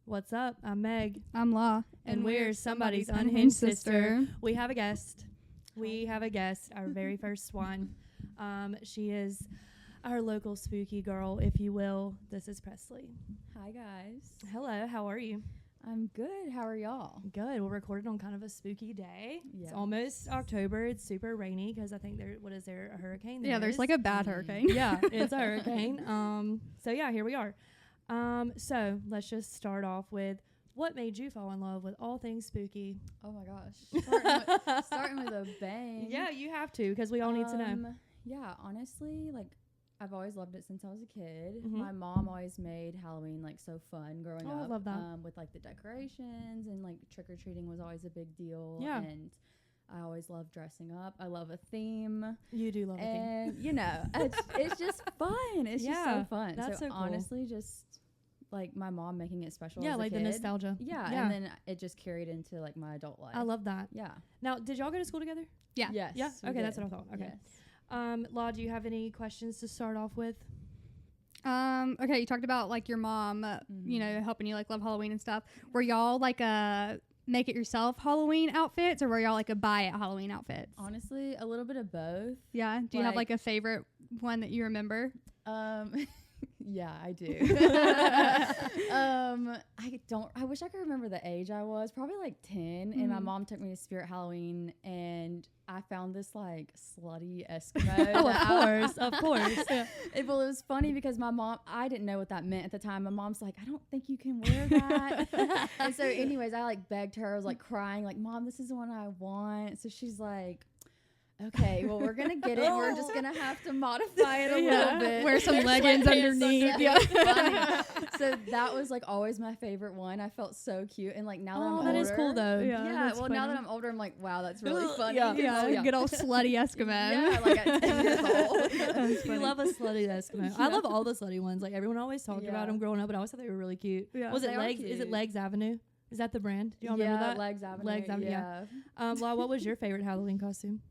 What's up? I'm Meg. I'm La. And we're somebody's unhinged sister. We have a guest. Our very first one. She is our local spooky girl, if you will. This is Presley. Hi, guys. Hello, how are you? I'm good. How are y'all? Good. We're recording on kind of a spooky day. Yeah. It's almost October. It's super rainy because I think there's a hurricane? There's like a bad hurricane. Yeah, it's a hurricane. So yeah, here we are. So let's just start off with what made you fall in love with all things spooky? Oh my gosh. Starting with a bang. Yeah, you have to because we all need to know. Yeah, honestly, like I've always loved it since I was a kid. Mm-hmm. My mom always made Halloween like so fun growing up. I love that. With like the decorations and like trick or treating was always a big deal. Yeah. And I always love dressing up. I love a theme. You do love a theme. And you know, it's just fun. It's just so fun. That's so cool. Honestly, just like my mom making it special. Yeah, as like a the kid. nostalgia. Yeah, and then it just carried into like my adult life. I love that. Yeah. Now, did y'all go to school together? Yeah. Yes. Yeah. we Okay, did. that's what I thought. Okay. Yes. Law, do you have any questions to start off with? Okay, you talked about like your mom, you know, helping you like love Halloween and stuff. Were y'all like a make it yourself Halloween outfits, or were y'all like a buy it Halloween outfits? Honestly, a little bit of both. Yeah. Do you have like a favorite one that you remember? Yeah, I do. I wish I could remember the age I was. Probably like 10. And my mom took me to Spirit Halloween, and I found this like slutty Eskimo. Of course. Yeah. Well, it was funny because my mom, I didn't know what that meant at the time. My mom's like, I don't think you can wear that. And so anyways, I like begged her. I was like crying, like, Mom, this is the one I want. So she's like, okay, well, we're going to get it. We're just going to have to modify it a little bit. Wear some leggings underneath. Yeah. Funny. So that was like always my favorite one. I felt so cute. And like now that I'm older. That is cool though. Yeah. Well, now that I'm older, I'm like, wow, that's really funny. Yeah. Good old slutty Eskimo. Yeah, like at 10 years old. You love a slutty Eskimo. I love all the slutty ones. Like everyone always talked about them growing up, but I always thought they were really cute. Yeah. Was it They Legs? are Is it cute. Legs Avenue? Is that the brand? Do y'all remember that? Legs Avenue. Legs Avenue. Yeah. Law, what was your favorite Halloween costume?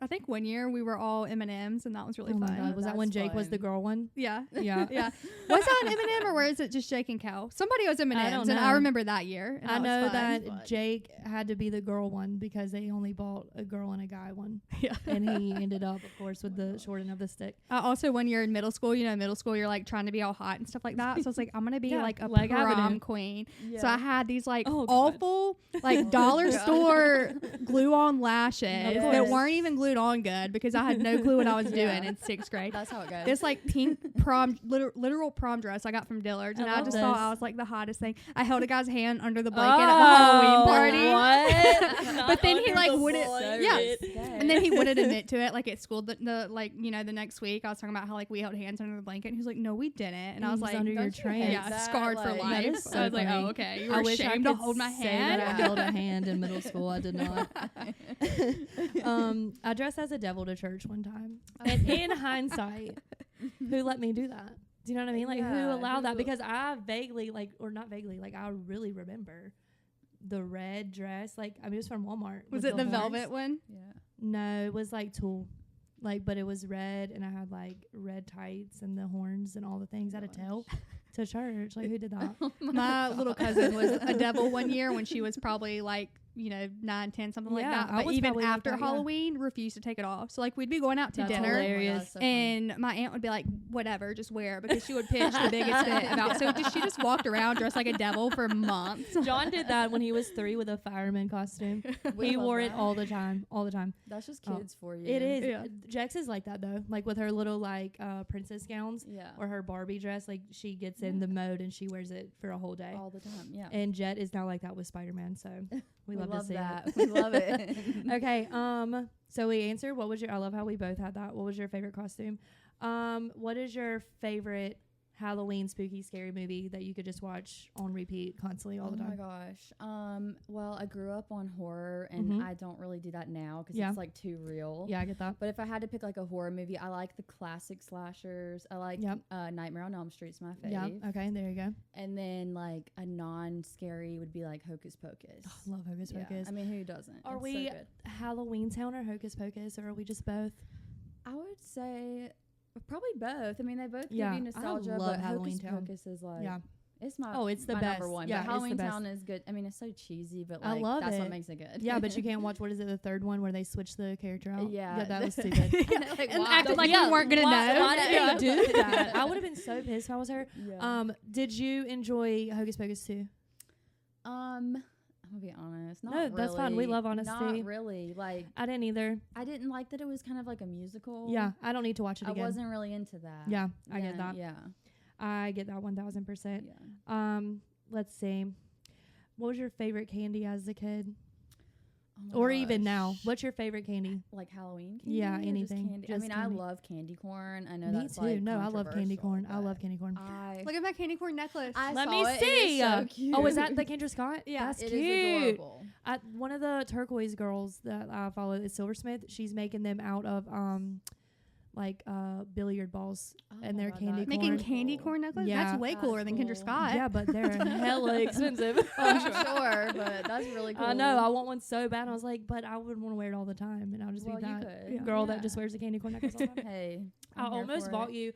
I think one year we were all M&Ms, and that was really Oh my fun. God. Was that when Jake was the girl one? Yeah. Yeah. Yeah. Was that an M&M, or was it just Jake and Kel? Somebody was M&Ms, don't and know. I remember that year. And I know was fun. that Fun. Jake had to be the girl one because they only bought a girl and a guy one. Yeah. And he ended up, of course, with the short end of the stick. Also, when you're in middle school, you're like trying to be all hot and stuff like that. So it's like, I'm going to be Yeah, like a Leg prom Avenue. queen. Yeah. So I had these like Oh, God. awful, like dollar store glue on lashes Of that course. weren't even glued on good because I had no clue what I was doing Yeah. in 6th grade. That's how it goes. This like pink prom, literal prom dress I got from Dillard's, and I I love just this. thought I was like the hottest thing. I held a guy's hand under the blanket at the Halloween party. What? But then he like wouldn't, Yes. and then he wouldn't admit to it. Like at school, the like the next week, I was talking about how like we held hands under the blanket, and he was like, "No, we didn't." And I was like, under your don't you train. hate "Yeah, that? scarred for Like, that life." is So so I was like, funny. "Oh, okay, you I were wish I ashamed to could hold my say hand." that I held a hand in middle school. I did not. I dressed as a devil to church one time. And in hindsight, who let me do that? Do you know what I mean? Like, who Yeah, allowed that? who- Because I vaguely, like, or not vaguely, like, I really remember the red dress. Like, I mean, it was from Walmart. Was with it the horns. velvet one? Yeah. No, it was like tulle. Like, but it was red, and I had, like, red tights and the horns and all the things. I had a tail to church. Like, who did that? My little cousin was a devil one year when she was probably like 9, 10, something like Yeah, that. I But was even probably like after that, yeah. Halloween, refused to take it off. So like we'd be going out to That's dinner. hilarious. Oh my God, so funny. And my aunt would be like, whatever, just wear it, because she would pitch the biggest fit about. So she just walked around dressed like a devil for months. John did that when he was 3 with a fireman costume. We He love wore it that. all the time. All the time. That's just Oh, kids for you. It is. Yeah. Jex is like that though. Like with her little like princess gowns Yeah. or her Barbie dress. Like she gets in the mode and she wears it for a whole day. All the time. Yeah. And Jet is now like that with Spider-Man. So we love to see that. it. We love it. Okay. So we answered. What was your? I love how we both had that. What was your favorite costume? What is your favorite Halloween spooky scary movie that you could just watch on repeat constantly all the Oh my time? gosh. Well, I grew up on horror, and Mhm. I don't really do that now because Yeah. it's like too real. Yeah, I get that. But if I had to pick like a horror movie, I like the classic slashers. I like Yep. Nightmare on Elm Street's my fave. Yeah. Okay. There you go. And then like a non-scary would be like Hocus Pocus. Love Hocus Yeah, Pocus. I mean, who doesn't? Are It's we so good. Halloween Town or Hocus Pocus, or are we just both? I would say probably both. I mean, they both Yeah, I give you nostalgia, love but Halloween Hocus Town. Pocus is like Yeah. It's my it's the my best. number one. Yeah, but it's the Halloween best. Town is good. I mean, it's so cheesy, but I like love that's it. what makes it good. Yeah, but you can't watch, what is it, the third one where they switch the character out? Yeah. That was stupid. Like, And why? acted like we weren't gonna why, know. Why did Yeah. they do that? I would have been so pissed if I was her. Yeah. Did you enjoy Hocus Pocus 2? I'm gonna be honest. Not No, really. that's fine. We love honesty. Not really. Like, I didn't either. I didn't like that it was kind of like a musical. Yeah, I don't need to watch it I again. wasn't really into that. Yeah, I get that. Yeah. I get that 1000%. Yeah. Let's see. What was your favorite candy as a kid? Oh my Or even now? gosh. What's your favorite candy? Like Halloween candy? Yeah, or just anything. candy? Just I mean, candy. I love candy corn. I know Me that's too. like No, I love candy corn. I controversial, love but candy corn. Look at my candy corn necklace. I Let saw me it. It is see. so cute. Oh, is that the Kendra Scott? Yeah, That's It cute. is adorable. One of the turquoise girls that I follow is Silversmith. She's making them out of billiard balls. Oh And my they're God, candy that's Making corn. candy cool. corn necklace? Yeah. That's way That's cooler than Kendra cool. Scott. Yeah, but they're hella expensive. Oh, I'm sure, but that's really cool. I know. I want one so bad. I was like, but I would want to wear it all the time, and I'll just Well, be you that could. girl that Yeah. just wears a candy corn necklace all the time. Hey, I I'm here almost for bought it. you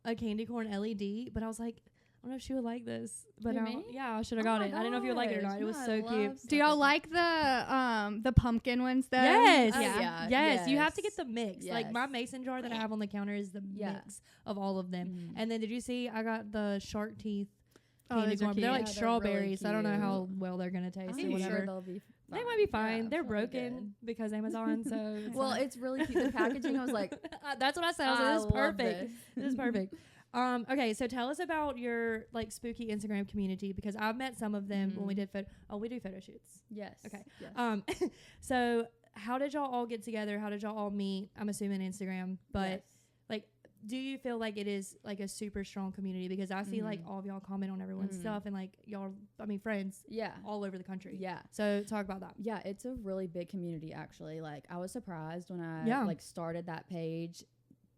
a candy corn LED, but I was like, I don't know if she would like this. But Who, I me? yeah, I should have Oh got my it. I didn't know if you would like it or gosh, not. It was no, I so love cute. stuff Do y'all like like the pumpkin ones though? Yes. Oh, Yeah. yeah. Yes, you have to get Yes. the mix. Like my Yes. mason jar that I have on the counter is the Yeah. mix of all of them. Mhm. And then did you see I got the shark teeth Oh, candy those are corn? They're cute. like Yeah, they're strawberries. really so I don't know how cute. well they're gonna taste I'm or whatever. sure they'll be They might be Yeah, fine. They're they'll be broken good. because Amazon. So it's Well, fine. it's really cute. The packaging, I was like, That's what I said. I was like, I this is love perfect. this. This is perfect. Okay, so tell us about your like spooky Instagram community because I've met some of them when we did we do photo shoots. Yes. Okay. Yes. So how did y'all all get together? How did y'all all meet? I'm assuming Instagram, but Yes. like, do you feel like it is like a super strong community? Because I see like all of y'all comment on everyone's stuff and like y'all, I mean, friends Yeah. all over the country. Yeah. So talk about that. Yeah, it's a really big community actually. Like I was surprised when I Yeah. like started that page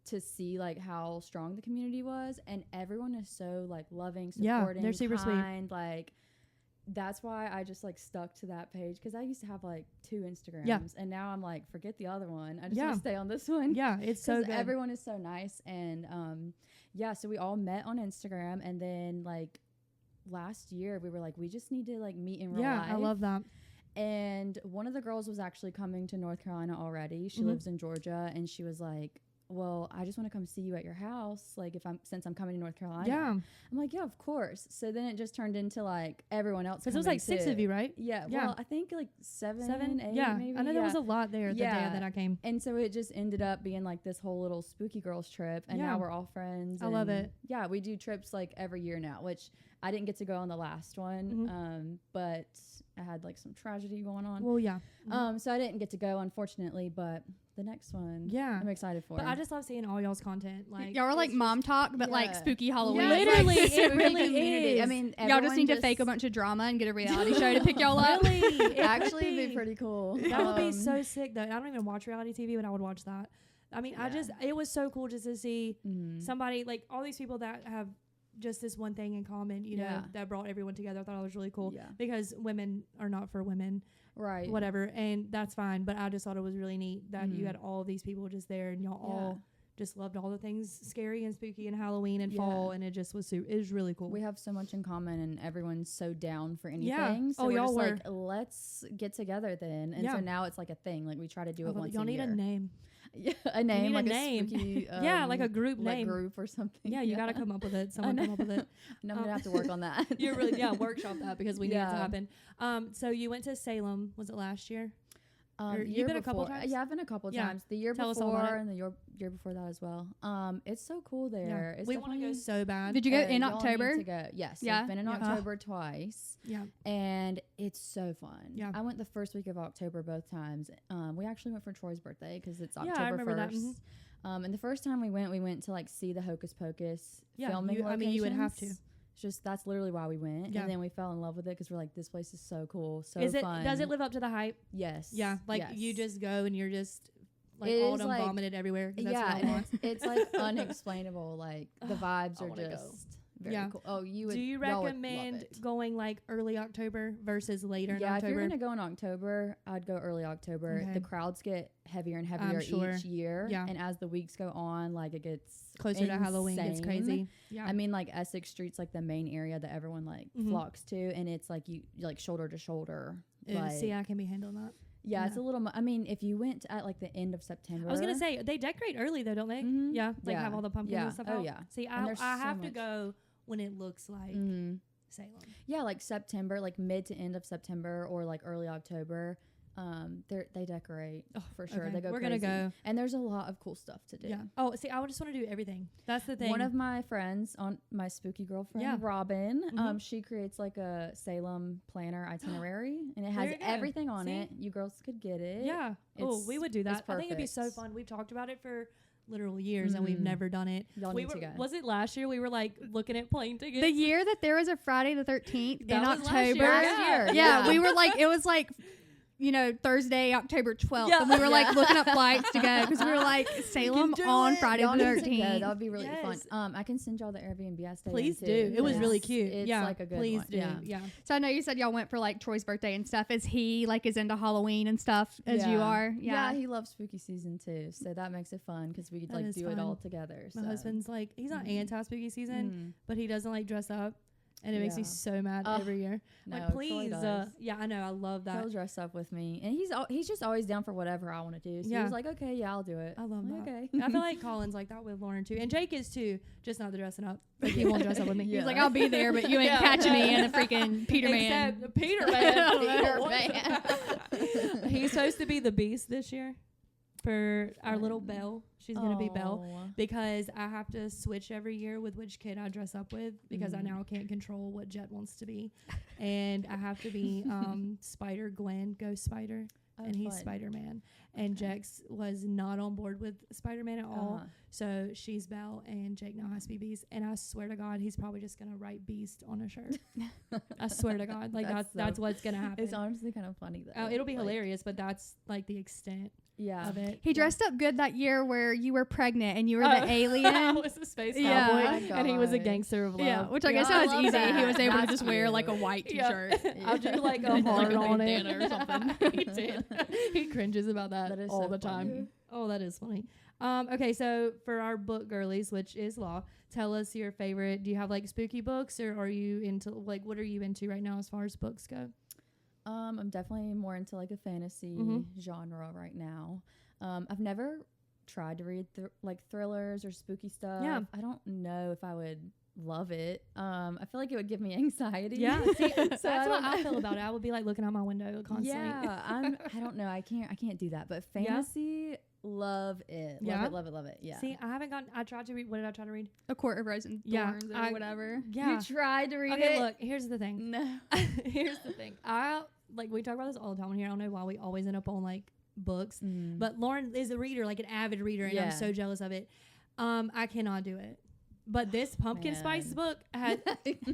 to see like how strong the community was, and everyone is so like loving, Yeah, supporting, they're super sweet. kind. Like that's why I just like stuck to that page because I used to have like 2 Instagrams and now I'm like forget the other one. I just want Yeah. to stay on this one. Yeah, it's so good. Everyone is so nice, and yeah, so we all met on Instagram, and then like last year we were like we just need to like meet in real life. I love that. And one of the girls was actually coming to North Carolina already. She Mhm. lives in Georgia, and she was like, well, I just want to come see you at your house, like since I'm coming to North Carolina. Yeah, I'm like, yeah, of course. So then it just turned into like everyone else. because it was like 6 of you, right? Yeah, Yeah. well, I think like 7, 8, Yeah, maybe. I know there was a lot there the day Yeah. that I came. And so it just ended up being like this whole little spooky girls trip, and Yeah. now we're all friends. I love and it. Yeah, we do trips like every year now, which I didn't get to go on the last one, Mhm. but I had like some tragedy going on. Well, yeah. So I didn't get to go, unfortunately, but the next one, Yeah. I'm excited for. But I just love seeing all y'all's content. Like Y'all are like it's mom talk, but like yeah. spooky Halloween. Yeah, Literally, it's it spooky really community. is. I mean, Y'all just everyone need to fake a bunch of drama and get a reality show to pick y'all up. Really, it could Actually, it'd be pretty cool. That would be so sick though. I don't even watch reality TV, but I would watch that. I mean, Yeah. it was so cool just to see Mhm. somebody like all these people that have just this one thing in common, you know, Yeah. that brought everyone together. I thought it was really cool Yeah. because women are not for women, Right. whatever, and that's fine. But I just thought it was really neat that you Mhm. had all these people just there, and y'all Yeah. all just loved all the things scary and spooky and Halloween and Yeah. fall, and it just was it was really cool. We have so much in common, and everyone's so down for anything. Yeah. So Oh, we're y'all just were. like, let's get together then. And Yeah. so now it's like a thing. Like we try to do I it love once Y'all a need year. a name. Yeah, a name, need a like name. spooky, Yeah, like a group like name. group or something. Yeah, you got to come up with it. Someone know. come up with it. No, I'm gonna have to work on that. You're really workshop that because we need it to Yeah. happen. So you went to Salem. Was it last year? Or The you've year been a couple before- times? Yeah, I've been a couple Yeah. times. The year Tell us all before about it. and the year before that as well. It's so cool there. It's We want to go definitely- so bad. Did you go in y'all need October? to go. Yes. Yeah. I've been in Yeah. October twice. Yeah. And it's so fun. Yeah. I went the first week of October both times. We actually went for Troy's birthday because it's Yeah, I October remember that. 1st. And the first time we went to like see the Hocus Pocus filming I mean, you would have to. locations. It's just that's literally why we went. Yeah. And then we fell in love with it because we're like, this place is so cool, so Is it? fun. Does it live up to the hype? Yes. Yeah. Like yes. you just go and you're just like It all is done like- vomited everywhere. 'Cause that's Yeah, what I and want. it's like unexplainable. Like the vibes I are wanna go. just Very Yeah. cool. Oh, you would. Do you y'all would love recommend it. going like early October versus later in Yeah, if you're October? gonna go in October, I'd go early October. Okay. The crowds get heavier and heavier sure. each year, Yeah. and as the weeks go on, like it gets Closer to Halloween, it's insane. crazy. Yeah. I mean, like Essex Street's like the main area that everyone like Mhm. flocks to, and it's like you like shoulder to shoulder. Ew, Like, see, I can be handling that. yeah, it's no. a little. I mean, if you went at like the end of September, I was gonna say they decorate early though, don't they? Mhm. Yeah, like Yeah. have all the pumpkins Yeah. and stuff Oh, out. yeah. See, And I there's have so to much. go when it looks like Mhm. Salem. Yeah, like September, like mid to end of September, or like early October. They decorate for sure. Okay, They go we're crazy. gonna go. And there's a lot of cool stuff to do. Yeah. Oh, see, I just want to do everything. That's the thing. One of my friends, on my spooky girlfriend, Yeah. Robin, Mhm. she creates like a Salem planner itinerary, and it There has you go. everything on See? it. You girls could get it. Yeah. Oh, It's- we would do that. it's I think it'd be so perfect. fun. We've talked about it for literal years and we've Mhm. never done it. Y'all We need to were, go. was it last year? We were like looking at plane tickets. The year that there was a Friday the 13th in That was last October. year. Last year. Yeah, we were like, it was like, Thursday, October 12th. Yeah. And we were like Yeah. looking up flights to go because we were like, Salem do on it. Friday Y'all the need to go. 13th. That would be really Yes. fun. I can send y'all the Airbnb I stayed in, Please too. do. It was really Yes. cute. It's yeah. like a good Please one. do. Yeah. Yeah. So I know you said y'all went for like Troy's birthday and stuff. Is he like is into Halloween and stuff as you Yeah. are? Yeah, he loves spooky season too, so that makes it fun because we That like is do it fun. all together. My so. husband's like, he's not Mhm. anti spooky season, Mm. but he doesn't like dress up. And it makes me Yeah. so mad Ugh, every year. No, Like, Troy please. does. Yeah, I know. I love that. He'll dress up with me, and he's just always down for whatever I want to do. So Yeah. he was like, okay, yeah, I'll do it. I love I'm that. like, okay. I feel like Colin's like that with Lauren too. And Jake is too, just not the dressing up. Like, he won't dress up with me. Yeah. He's like, I'll be there, but you ain't Yeah. catching me in a freaking Peter Man. Except Peter Man. Peter Man. He's supposed to be the Beast this year for our little Fun. Belle. She's going to be Belle. Aw. Because I have to switch every year with which kid I dress up with because I Mhm. now can't control what Jet wants to be. And I have to be Spider Gwen, Ghost Spider, Oh, and he's fun. Spider-Man. And Okay. Jax was not on board with Spider-Man at all. Uh-huh. So she's Belle and Jake now has to be Beast. And I swear to God, he's probably just going to write Beast on a shirt. I swear to God. Like, That's that's so- what's going to happen. It's honestly kind of funny though. Oh, it'll be Like, hilarious, but that's like the extent Yeah. of it. He dressed up good that year where you were pregnant and you were Oh. the I alien. was a space Yeah. cowboy, Oh my and he was a gosh. gangster of love. Yeah, which I Yeah, guess I that was love easy. that. He was able to That's just wear like a cute. white Yeah. t-shirt. I'll do like a Like heart a on it bandana or something. He did. He cringes about that, That is all so the time. funny. Oh, that is funny. Okay, so for our book girlies, which is law, tell us your favorite. Do you have like spooky books, or are you into like what are you into right now as far as books go? I'm definitely more into like a fantasy Mhm. genre right now. I've never tried to read like thrillers or spooky stuff. Yeah. I don't know if I would love it. I feel like it would give me anxiety. Yeah, see, So that's I what don't I know. feel about it. I would be like looking out my window constantly. Yeah, I don't know. I can't do that. But Yeah. fantasy, love it. Yeah? Love it. Yeah. See, I haven't gotten. I tried to read. What did I try to read? A Court of Rose and Yeah, Thorns or I- whatever. Yeah. You tried to read Okay, it. look. Here's the thing. No. Here's the thing. I like we talk about this all the time on here. I don't know why we always end up on like books. Mm. But Lauren is a reader, like an avid reader, and I'm Yeah. so jealous of it. I cannot do it. But this pumpkin spice Man. book had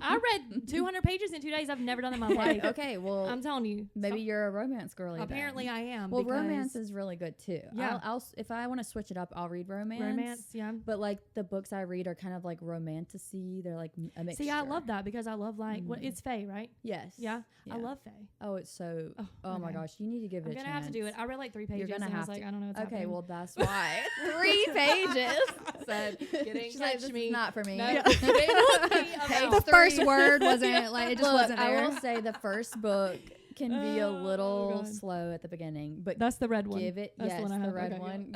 I read 200 pages in 2 days. I've never done that in my life. Okay, well, I'm telling you. maybe you're a romance girly. apparently then. I am. Well, because romance is really good too. Yeah. I'll if I want to switch it up, I'll read romance. romance. Yeah. But like the books I read are kind of like romantasy. They're like a mixture. See, I love that because I love like what Mhm. it's Faye, right? Yes. Yeah, I Yeah. love Faye. Oh, it's so. Oh my okay. gosh, you need to give it I'm a gonna chance. have to do it. I read like 3 pages. gonna and I was have like, to. I don't know what's Okay, happening. well that's why 3 pages. Said Kidding, she's like, catch this me. is not for me. No. Yeah. They look me Page about- The first 3. word wasn't like it just Look, wasn't I there. will say the first book can be a Oh, little God. slow at the beginning, but That's the red one. give it That's yes, the one I have. red Okay, one.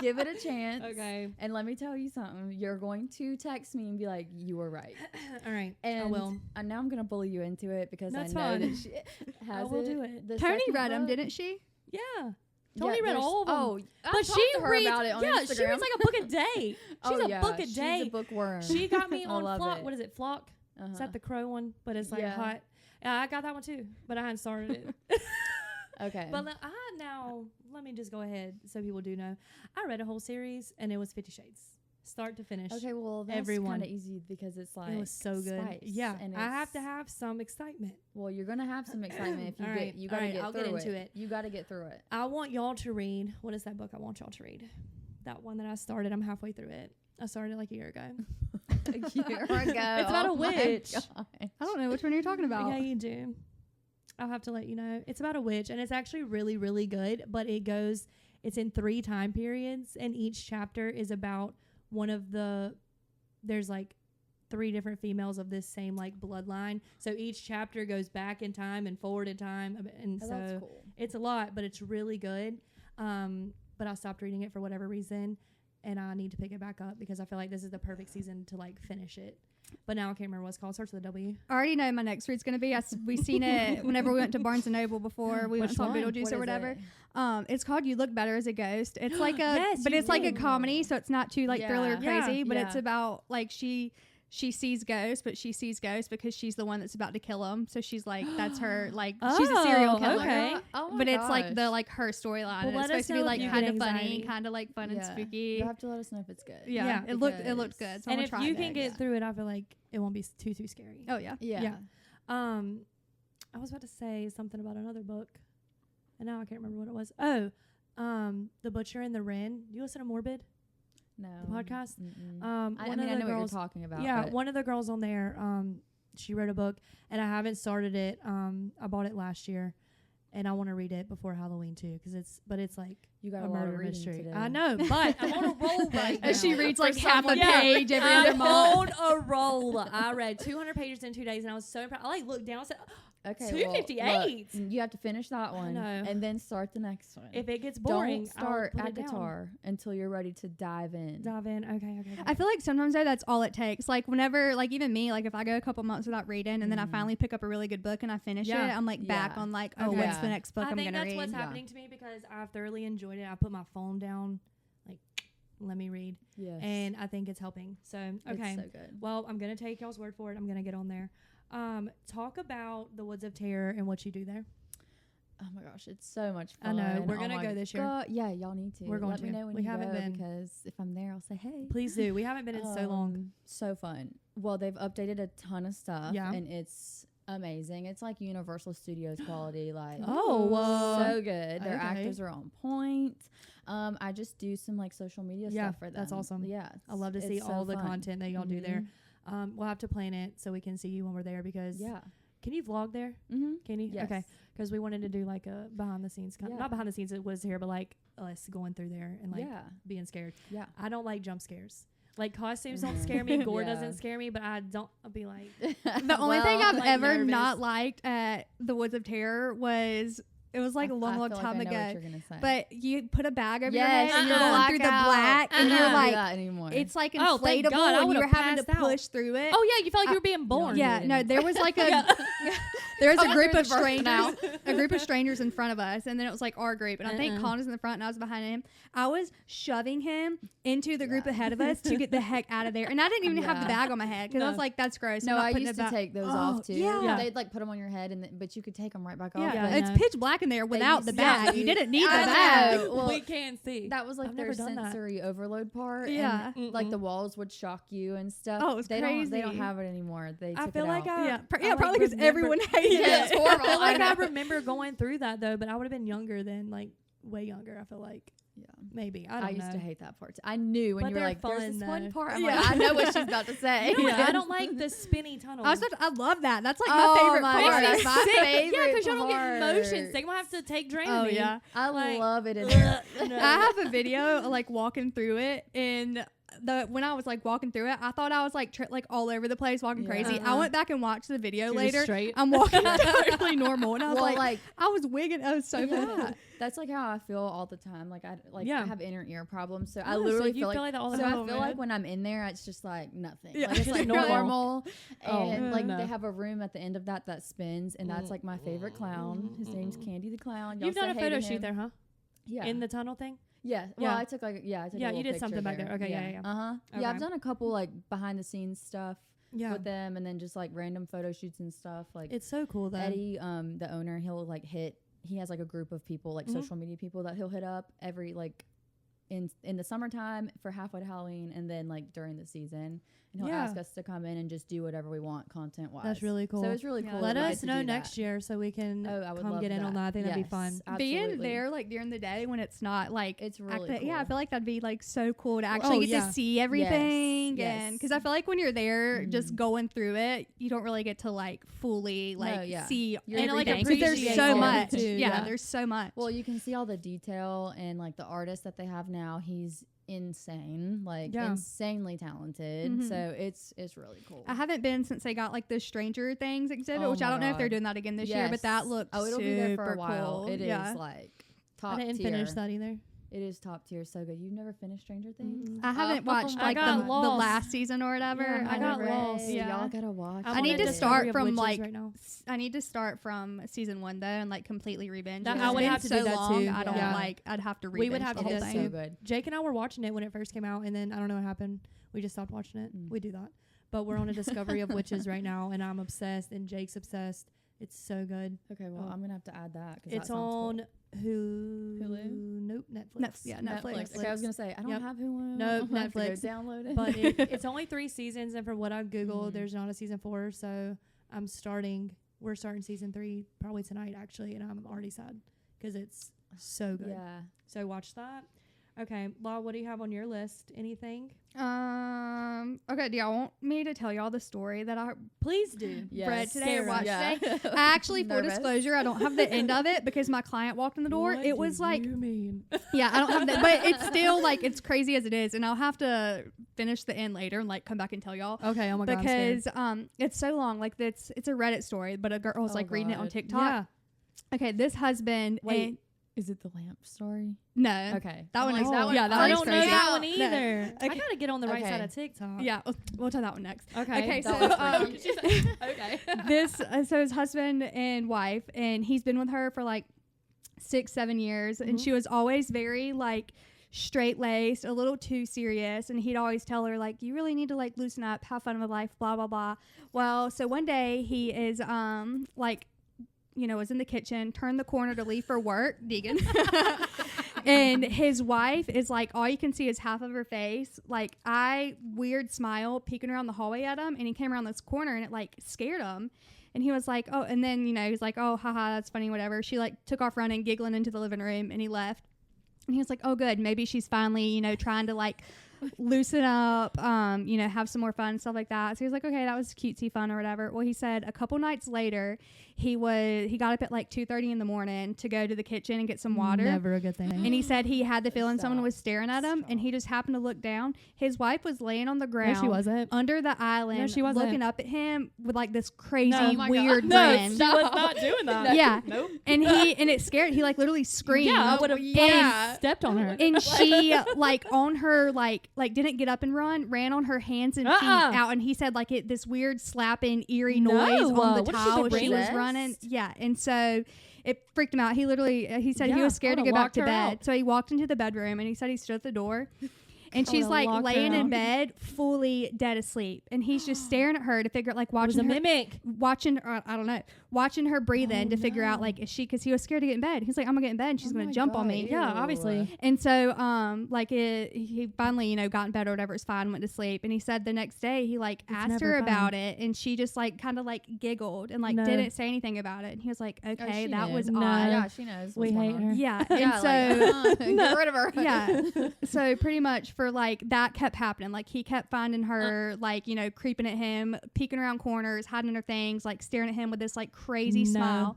Give it a chance. Okay. And let me tell you something. You're going to text me and be like, "You were right." All right. And I will. now I'm gonna bully you into it because That's I know fine. that she has will do it. The Tony second read them, book- didn't she? Yeah. Yeah, Tony read there's- all of them. Oh, I But talked she to her reads about it on yeah, Instagram. she reads like a book a day. She's Oh, a yeah, book a she's day. a bookworm. She got me I on love Flock. it. What is it? Flock? Is that the crow one? But it's like Yeah. hot. Yeah, I got that one too, but I hadn't started it. Okay. But let me just go ahead so people do know. I read a whole series and it was 50 Shades, start to finish. Okay, well that's everyone. kind of easy because it's like It was so good. spice, Yeah, and I have to it's- have some excitement. Well, you're gonna have some excitement if you All get. right, You all gotta right, get I'll through get into it. You gotta get through it. I want y'all to read. What is that book I want y'all to read? That one that I started. I'm halfway through it. I started like a year ago. A year ago. It's about a witch. I don't know which one you're talking about. Yeah, you do. I'll have to let you know. It's about a witch, and it's actually really, really good. But it's in 3 time periods, and each chapter is about one of the. There's like 3 different females of this same like bloodline. So each chapter goes back in time and forward in time, and so that's cool. it's a lot, but it's really good. But I stopped reading it for whatever reason, and I need to pick it back up because I feel like this is the perfect season to like finish it. But now I can't remember what it's called. It starts with a W. I already know my next read's going to be. We seen it whenever we went to Barnes & Noble before. We went and saw one? Beetlejuice What or is whatever. it? It's called You Look Better as a Ghost. It's like a, Yes, but you it's like a do. comedy, so it's not too like thriller or Yeah. crazy. But Yeah. it's about like she sees ghosts, but she sees ghosts because she's the one that's about to kill them. So she's like, that's her, like, she's a serial Oh, killer. okay. Oh my But it's like gosh. the like her storyline. Well, And let it's supposed us to be know like if you kind get of funny, anxiety. kind of like fun and Yeah. spooky. You'll have to let us know if it's good. Yeah, Yeah, it looked good. So And I'm if gonna try you it. can get through it, I feel like it won't be too scary. Oh yeah. Yeah. I was about to say something about another book, and now I can't remember what it was. Oh, The Butcher and the Wren. Do you listen to Morbid, No. the podcast? Mm-mm. One I of mean, the I know girls, what you're talking about. yeah, but one of the girls on there, she wrote a book, and I haven't started it. I bought it last year, and I want to read it before Halloween too, because it's like you got a a lot murder of reading mystery. today. I know, but I'm on a roll right now. And she reads For like half a someone- Yeah. page every other I'm month. on a roll. I read 200 pages in 2 days, and I was so proud. I like looked down. I said, Okay, 258. Well, you have to finish that one know. and then start the next one. if it gets boring, Don't start I'll put at it down. guitar until you're ready to dive in. Dive in. Okay. I feel like sometimes though that's all it takes. Like whenever, like even me, like if I go a couple months without reading and then I finally pick up a really good book and I finish it, Yeah. I'm like back Yeah. on like, Okay. what's the next book I I'm think gonna that's read? what's Yeah. happening to me because I've thoroughly enjoyed it. I put my phone down, like, let me read, Yes. and I think it's helping. So okay, It's so good. well, I'm gonna take y'all's word for it. I'm gonna get on there. Talk about the Woods of Terror and what you do there. Oh my gosh, it's so much I fun. know. We're Oh gonna my go this year. God. Yeah, y'all need to. We're going Let me to. know when We you haven't go been. because if I'm there, I'll say hey. Please do. We haven't been in so long. So fun. Well, they've updated a ton of stuff. Yeah. And it's amazing. It's like Universal Studios quality. Like Oh, so good. Their okay. actors are on point. I just do some like social media Yeah, stuff for them. that's awesome. Yeah. I love to it's see so all the fun. content that y'all do there. Mhm. We'll have to plan it so we can see you when we're there because Yeah. can you vlog there? Mm-hmm. Can you? Yes. Okay. Because we wanted to do like a behind the scenes, Yeah. not behind the scenes, it was here, but like us going through there and like yeah. being scared. Yeah. I don't like jump scares. Like costumes don't scare me, gore Yeah. doesn't scare me, but I'll be like, The only thing Well, I've like, ever nervous. not liked at the Woods of Terror was it was like a long, long feel time like I know what ago. you're gonna say. But you put a bag over your Yes, head and you're uh-uh. going through the black and I you're don't do like, that anymore. it's like Oh, thank inflatable God, I and you were would've having to passed out. push through it. oh yeah, you felt like you were being born. Yeah. Yeah, no, didn't. there was like a Yeah. there was a I'm group through of the first now. strangers, a group of strangers in front of us, and then it was like our group, and I think Uh-uh. Colin was in the front and I was behind him. I was shoving him into the group Yeah. ahead of us to get the heck out of there, and I didn't even have the Yeah. bag on my head because I No. was like, "That's gross." No, I'm not I putting used it to back. take those Oh, off too. yeah. They'd like put them on your head, but you could take them right back off. Yeah, I it's know. pitch black in there without used the to bag. do- You didn't need the I bag. know. Well, we can see. That was like I've their never done that. sensory overload part. Yeah. and, like the Mm-mm. walls would shock you and stuff. Oh, it was They don't crazy. have it anymore. They I took feel it like out. Yeah, I like probably because remember- everyone hated Yeah, it. it's horrible. I feel like I I know. remember going through that though, but I would have been younger then, like way younger. I feel like Yeah. maybe I don't I used know. to hate that part. I knew when But you were they're like, "There's fun, this one though. part." I'm Yeah. like, I know what she's about to say. You know what? Yeah. I don't like the spinny tunnel. I love that. That's like Oh my favorite my part. God, Makes that's me my sick. favorite Yeah, because y'all don't get part. motion sick. I'm gonna have to take Dramamine. Oh yeah. I Like, love it in there. No. I have a video like walking through it, and when I was like walking through it, I thought I was like like all over the place, walking Yeah. crazy. I Uh-uh. went back and watched the video You're later. straight. I'm walking totally normal, and I was Well, like, like I was wigging. I was so yeah, bad. that's like how I feel all the time. Like I Yeah. have inner ear problems, so I Oh, so literally you feel like that all the so time. I feel like when I'm in there, it's just like nothing. Yeah. Like it's Just like normal. normal. Oh, And like no. they have a room at the end of that spins, and that's like my favorite clown. His name's Candy the Clown. Y'all You've done say a hey photo to shoot him. there, huh? Yeah. In the tunnel thing. Yeah. Well, Yeah. I took like Yeah, a you little did something picture back there. Okay, yeah. Uh huh. Okay. Yeah, I've done a couple like behind the scenes stuff Yeah. with them, and then just like random photo shoots and stuff. Like It's so cool though. Eddie, the owner, he'll like he has like a group of people, like Mhm. social media people that he'll hit up every like in the summertime for halfway to Halloween, and then like during the season. and he'll Yeah. ask us to come in and just do whatever we want content wise. That's really cool. So it's really Yeah. cool. Let that we us get to know do next that. year so we can Oh, I would come love get in on that. I think that'd be fun. Absolutely. Being there like during the day when it's not like It's really cool. yeah, I feel like that'd be like so cool to actually get yeah. to see everything. Yes. And because I feel like when you're there just Mhm. going through it, you don't really get to like fully like yeah. see You're And, like, everything. 'Cause there's appreciate so it, much. too, Yeah, yeah. there's so much. Well, you can see all the detail and like the artist that they have now. He's insane, like Yeah. insanely talented. Mhm. So it's really cool. I haven't been since they got like the Stranger Things exhibit, Oh which I my don't know if they're God. doing that again this year, but that looks Oh, it'll be there for a super while. cool. It is yeah. like top I didn't tier. finish that either. It is top tier. So good. You've never finished Stranger Things? Mm-mm. I haven't watched I like got the lost. last season or whatever. Yeah, I got No lost. way. Yeah. Y'all gotta watch. I'm I on need a to discovery start of from, witches like, right now. I need to start from season 1 though and like completely re-binge. That- it. I It's would been have to so do that long, too. I don't Yeah. like. I'd have to re-binge We would have the to whole do that thing. so good. Jake and I were watching it when it first came out, and then I don't know what happened. We just stopped watching it. Mm. We do that. But we're on a discovery of witches right now, and I'm obsessed, and Jake's obsessed. It's so good. Okay, well, Oh. I'm gonna have to add that. 'Cause It's that sounds on Hulu? Nope, Netflix. Yeah, cool. Netflix. Okay, I was gonna say I don't Yep. have Hulu. No, I'll have to go Netflix. download it. But it's only 3 seasons, and from what I've Googled, Mhm. there's not a season 4. So we're starting season 3 probably tonight, actually, and I'm already sad because it's so good. yeah. So watch that. Okay, Law, what do you have on your list? Anything? Okay, do y'all want me to tell y'all the story that I Please do. read today or Scare watched us. today? I actually, full Nervous. disclosure, I don't have the end of it because my client walked in the door. What It was do like, you mean? yeah, I don't have that, but it's still like it's crazy as it is, and I'll have to finish the end later and like come back and tell y'all. Okay, oh my god, I'm scared. Because it's so long. Like it's a Reddit story, but a girl was Oh like reading it on God. TikTok. Yeah. Okay, this husband. Wait, and, is it the lamp story? no. Okay, That one I'm is- like, yeah, that I one's don't know crazy. that one No. either. I Okay. gotta get on the right Okay. side of TikTok. Yeah, we'll tell that one next. Okay. Okay, that so was freaky. She's like, okay. this so his husband and wife, and he's been with her for like 6-7 years, and Mhm. she was always very like straight laced, a little too serious, and he'd always tell her like, you really need to like loosen up, have fun with life, blah blah blah. Well, so one day he is like, you know, was in the kitchen, turned the corner to leave for work, Deegan. And his wife is like, all you can see is half of her face, like weird smile peeking around the hallway at him, and he came around this corner and it like scared him. And he was like, oh, and then, you know, he's like, oh, haha, that's funny, whatever. She like took off running, giggling into the living room, and he left. And he was like, oh, good. Maybe she's finally, you know, trying to like loosen up, you know, have some more fun, stuff like that. So he was like, okay, that was cutesy fun or whatever. Well, he said a couple nights later, he got up at like 2:30 in the morning to go to the kitchen and get some water. Never a good thing. And he said he had the feeling someone Stop. was staring at him, and he just happened to look down. His wife was laying on the ground. No, she wasn't. Under the island, No, she wasn't. looking up at him with like this crazy No. Oh my weird God. grin. No, was not doing that. Yeah. Nope. And it scared. He like literally screamed. Yeah, I would have Yeah. stepped on her. And she like on her like didn't get up and run, ran on her hands and feet out, and he said like this weird slapping eerie No, noise on what the did she tile do, as she was possessed? running. Yeah, and so it freaked him out. He literally he said he Yeah, was scared I to go would've back to locked her bed, out. so he walked into the bedroom and he said he stood at the door. And I she's would've like locked her laying in out. bed, fully dead asleep, and he's just staring at her to figure out like It was a watching her, mimic. I don't know, watching her breathe in to figure out no. like is she, because he was scared to get in bed. He's like, I'm gonna get in bed and she's Oh gonna my jump on God, me. Yeah, ew. obviously. And so, he finally, you know, got in bed or whatever, it's fine, went to sleep. And he said the next day he like It's asked never her fine. about it, and she just like kind of like giggled and like No. didn't say anything about it. And he was like, Oh, okay, she that knew. was No. odd. Yeah, she knows. We what's going hate on. her. Yeah. Yeah, And so, get rid of her. yeah. So pretty much for like that kept happening. Like he kept finding her, like, you know, creeping at him, peeking around corners, hiding under things, like staring at him with this like crazy No. smile.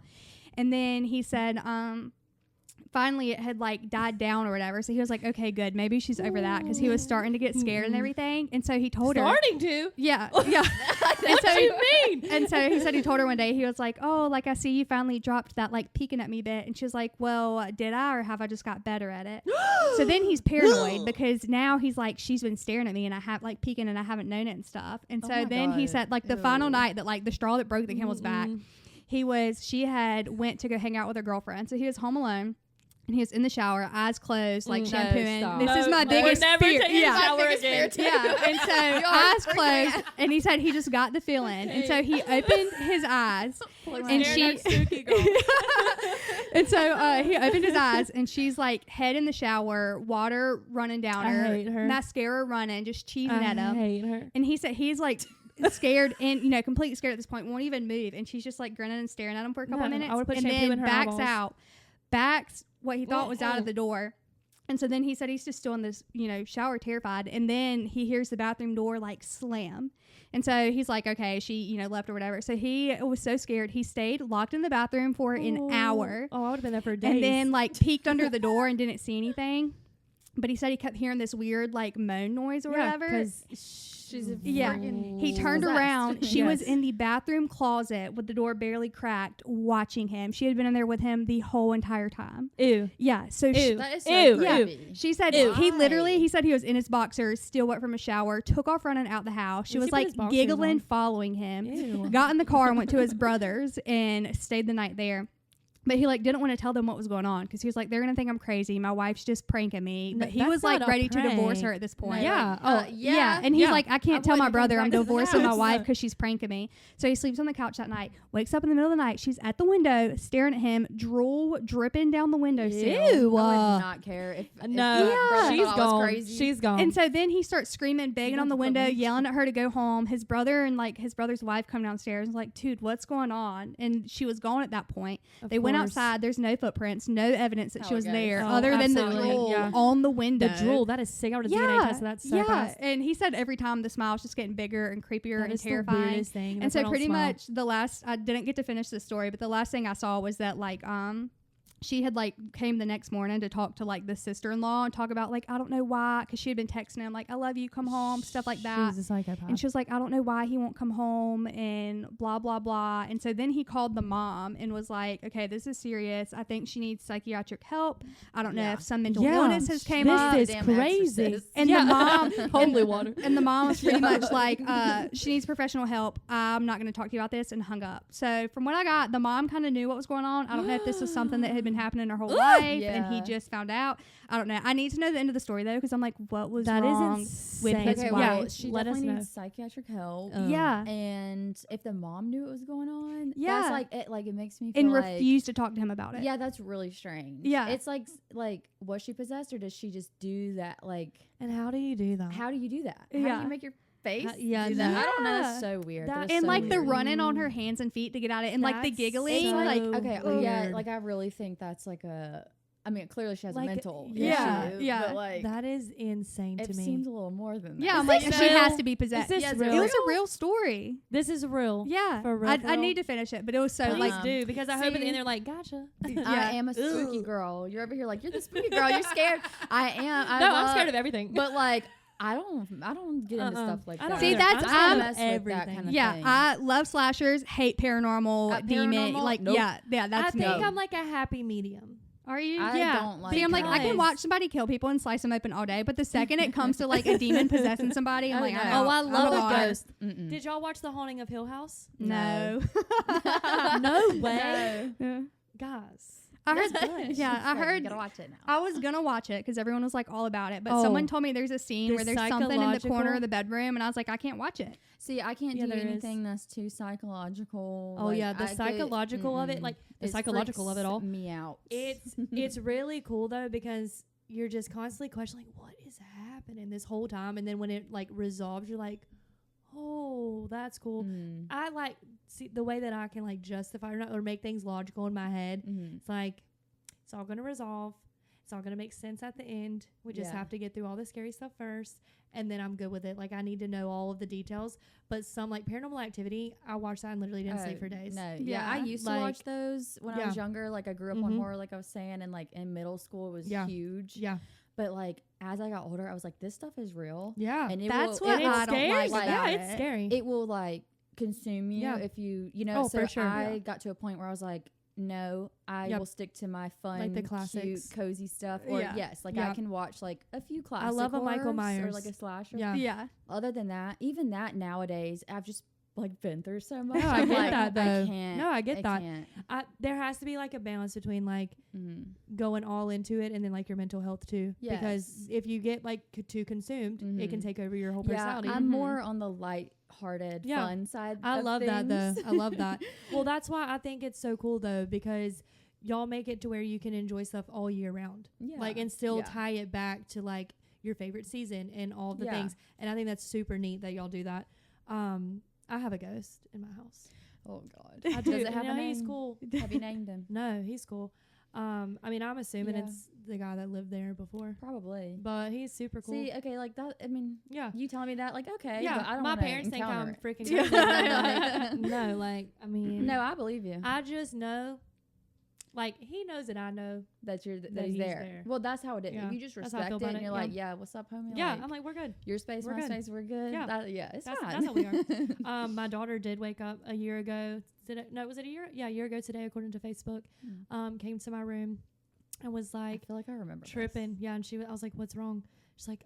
And then he said, finally it had like died down or whatever. So he was like, okay, good. Maybe she's over that, because he was starting to get scared and everything. And so he told her. Starting to. Yeah. Yeah. What do you mean? And so he said he told her one day, he was like, oh, like I see you finally dropped that like peeking at me bit. And she was like, well, did I, or have I just got better at it? So then he's paranoid because now he's like, she's been staring at me and I have like peeking and I haven't known it and stuff. And Oh so my then he God. said like the final Ew. night that like the straw that broke the camel's back, Mm-mm. she had went to go hang out with her girlfriend. So he was home alone. And he was in the shower, eyes closed, like No, shampooing. stop. This is my No, biggest we're never fear. taking a Yeah. shower My biggest again. fear, too. Yeah, and so You are eyes freaking closed, and he said he just got the feeling, and so he opened his eyes, and Staring she, at Suki girl. and so he opened his eyes, and she's like head in the shower, water running down I her, hate her. mascara running, just cheesing at I him, hate her. and he said he's like scared and completely scared at this point, won't even move, and she's just like grinning and staring at him for a couple No, minutes, I would've put and shampoo then in her backs eyeballs. out, what he thought was out of the door. And so then he said he's just still in this, shower terrified. And then he hears the bathroom door like slam. And so he's like, okay, she, left or whatever. So he was so scared. He stayed locked in the bathroom for an hour. Oh, I would have been there for days. And then like peeked under the door and didn't see anything. But he said he kept hearing this weird like moan noise or whatever. because She's a Yeah. freaking He turned possessed. around. She was Yes. in the bathroom closet with the door barely cracked, watching him. She had been in there with him the whole entire time. ew. Yeah. So Ew. That is so Ew. creepy. she said Ew. he said he was in his boxers, still wet from a shower, took off running out the house. She Was was he put like his boxers giggling, on? following him. Ew. Got in the car and went to his brother's and stayed the night there. But he like didn't want to tell them what was going on because he was like, they're gonna think I'm crazy. My wife's just pranking me. No, But he that's was like not a ready to divorce prank. her at this point. Yeah. Yeah. And he's Yeah. like, I can't I tell my wouldn't brother come I'm back to the divorcing my house. wife because she's pranking me. So he sleeps on the couch that night, wakes up in the middle of the night. She's at the window staring at him, drool dripping down the windowsill. Ew. I would not care if No, Yeah. brother she's thought I was gone. crazy. She's gone. And so then he starts screaming, begging on the went to window, police. yelling at her to go home. His brother and like his brother's wife come downstairs and was like, dude, what's going on? And she was gone at that point. Of They went course. outside. There's no footprints, no evidence that How she it was goes. there Oh, other than the absolutely. drool Yeah. on the window. The drool, that is sick. I would have DNA tested that so yeah. fast. And he said every time the smile was just getting bigger and creepier That and is the terrifying. weirdest thing. And That's so why I don't pretty smile. much I didn't get to finish the story, but the last thing I saw was that like she had like came the next morning to talk to like the sister-in-law and talk about like I don't know why, because she had been texting him like I love you, come home, stuff like that. She's a psychopath. And she was like, I don't know why he won't come home and blah, blah, blah. And so then he called the mom and was like, okay, this is serious. I think she needs psychiatric help. I don't know Yeah. if some mental Yeah. illness has came This up. is Damn crazy. exorcist. And Yeah. the mom, Holy water. and the mom was pretty much like, she needs professional help. I'm not going to talk to you about this, and hung up. So from what I got, the mom kind of knew what was going on. I don't know if this was something that had been happening her whole life and he Yeah. just found out. I don't know. I need to know the end of the story though, because I'm like, what was That is wrong with insane. his Okay, wife? well, she Let us definitely know. needs psychiatric help. Yeah. And if the mom knew what was going on, Yeah. that's like it makes me feel And like refused to talk to him about it. yeah, that's really strange. Yeah. It's like was she possessed or does she just do that? Like, And how do you do that? how do you do that? How Yeah. do you make your face? yeah, do that? I don't know. yeah. That's so weird. That- That is And so like the weird. running on her hands and feet to get out of it, and like the That's giggling, It's so like okay, weird. yeah, like I really think that's like a. I mean, clearly she has Like, a mental yeah, issue. yeah. But like, That is insane to it me. seems a little more than that. yeah, I'm Is like this she has real? to be possessed. Is this Yeah, it's real? It was a real story. This is real. Yeah, For real, I for real? need to finish it, but it was so Please like do, because I hope at the see- end they're like, gotcha. Yeah. I am a spooky girl. You're over here like you're the spooky girl. You're scared. I am. No, I'm scared of everything. But like, I don't get into Uh-uh. stuff like I that. don't See, either. that's- I I'm- don't mess with that everything. kind of yeah. thing. I love slashers, hate paranormal, demon. paranormal? Like Nope. yeah, I that's think me. I'm like a happy medium. Are you? I yeah. don't like See, I'm like I can because- watch somebody kill people and slice them open all day, but the second it comes to like a demon possessing somebody, I'm Oh, like, no. I'm Oh, out. I I'm love a a goner. ghost. Mm-mm. Did y'all watch The Haunting of Hill House? No. No way. No. Yeah. Guys. I heard. That's good. Yeah, I You heard. gotta watch it now. I was gonna watch it because everyone was like all about it, but Oh. someone told me there's a scene The where there's something in the corner psychological- of the bedroom, and I was like, I can't watch it. See, I can't Yeah, do there is. anything that's too psychological. Oh, like, yeah, the I get- psychological of it, like, the It psychological of it freaks all. Me out. It's really cool though, because you're just constantly questioning what is happening this whole time, and then when it like resolves, you're like, oh, that's cool. Mm. I like see the way that I can like justify or make things logical in my head. Mhm. It's like it's all gonna resolve. It's all gonna make sense at the end. We just Yeah. have to get through all the scary stuff first, and then I'm good with it. Like I need to know all of the details. But some like Paranormal Activity, I watched that and literally didn't sleep for days. No, yeah, I Yeah, used to like- watch those when I Yeah. was younger. Like I grew up on Mhm. horror, like I was saying, and like in middle school it was Yeah. huge. Yeah, But like as I got older, I was like, this stuff is real, yeah. and it That's will, what it will, I don't scares. like Yeah, about it's it. scary. it will like consume you Yeah. if you know. Oh, so for sure. I Yeah. got to a point where I was like, no, I Yep. will stick to my fun, Like the cute, classics. cozy stuff. Or Yeah. yes, like Yeah. I can watch like a few classic. love a Michael horrors or Myers. like a slasher. Yeah. Yeah. Other than that, even that nowadays, I've just like been through so much. No, I I'm get like, that, though. I can't. No, I get that. Can't. There has to be like a balance between like going all into it and then like your mental health too. Yes. Because if you get like too consumed, it can take over your whole personality. I'm more on the light-hearted, fun side. I of love that things. though. I love that. Well, that's why I think it's so cool though, because y'all make it to where you can enjoy stuff all year round. Yeah. Like, and still tie it back to like your favorite season and all the things. And I think that's super neat that y'all do that. I have a ghost in my house. Oh God. I do. Does it have a name? He's cool. Have you named him? No, he's cool. I mean, I'm assuming it's the guy that lived there before. Probably. But he's super cool. See, okay, like that. I mean, you telling me that, like, okay, Yeah, but I don't my wanna parents think I'm encounter freaking it. crazy. Like, no, like, I mean, No, I believe you. I just know, like, he knows that I know. That you're that that he's he's there. there. Well, that's how it is. Yeah, If you just that's how I respect feel it about and you're it, like, yeah, what's up, homie? Yeah, Like, I'm like, we're good. your space, we're my good. space, we're good. Yeah. It's That's fine. how we are. My daughter did wake up a year ago. Was it a year? Yeah, a year ago today, according to Facebook. Came to my room and was like, I feel like I remember tripping. this. Yeah, and I was like, what's wrong? She's like,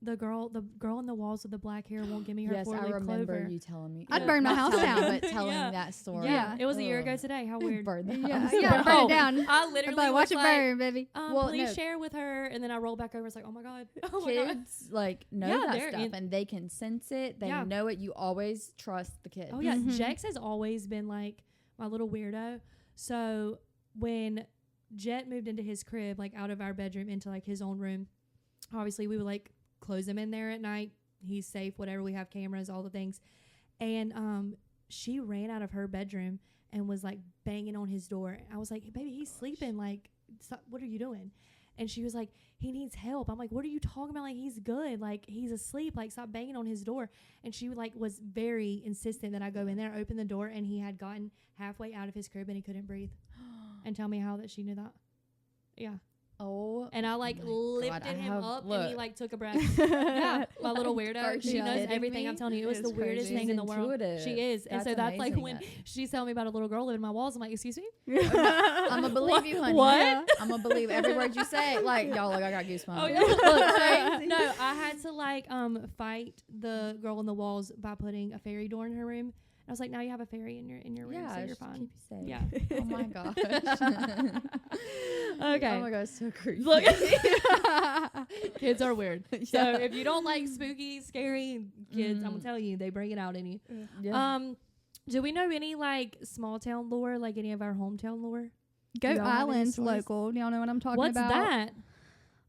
the girl in the walls with the black hair won't give me her Yes, I four-leaf remember clover. you telling me. I'd burn my Not house telling down. me, but telling Yeah. that story. Yeah, it was a year ago Ugh. today. How weird. Burn the Yeah, house. yeah, burn it down. I literally But watch was it like, burn, baby. Well, please no. share with her, and then I rolled back over. It's like, oh my god, oh my god. Kids like know Yeah, that they're stuff in- and they can sense it. They Yeah. know it. You always trust the kid. Oh yeah, Mhm. Jex has always been like my little weirdo. So when Jet moved into his crib, like out of our bedroom into like his own room, obviously we would like close him in there at night. He's safe, whatever. We have cameras, all the things. And she ran out of her bedroom and was like banging on his door. I was like, hey, baby, he's sleeping. Like, stop, what are you doing? And she was like, he needs help. I'm like, what are you talking about? Like, he's good. Like, he's asleep. Like, stop banging on his door. And she like was very insistent that I go in there, open the door, and he had gotten halfway out of his crib and he couldn't breathe. And tell me how that she knew that. Yeah. Oh, And I like my lifted God, I him have- up and he look. like took a breath. Yeah, my little Like, are weirdo. She you knows kidding everything me? I'm telling you. It was It's the weirdest crazy. thing in the world. Intuitive. She is. And That's so that's like amazing, when that. she's telling me about a little girl living in my walls. I'm like, excuse me? I'm gonna believe you, honey. What? I'm gonna believe every word you say. Like, y'all, like I got goosebumps. Oh yeah. Look, crazy. No, I had to like fight the girl in the walls by putting a fairy door in her room. I was like, now you have a fairy in your room, Yeah, so you're just to fine. keep you safe. Yeah. Oh my gosh. Okay. Oh my gosh, so creepy. Look, kids are weird. So if you don't like spooky, scary kids, I'm gonna tell you, they bring it out in you. Yeah. Do we know any like small town lore, like any of our hometown lore? Goat Y'all have any Island's stories? local. Y'all know what I'm talking What's about? that?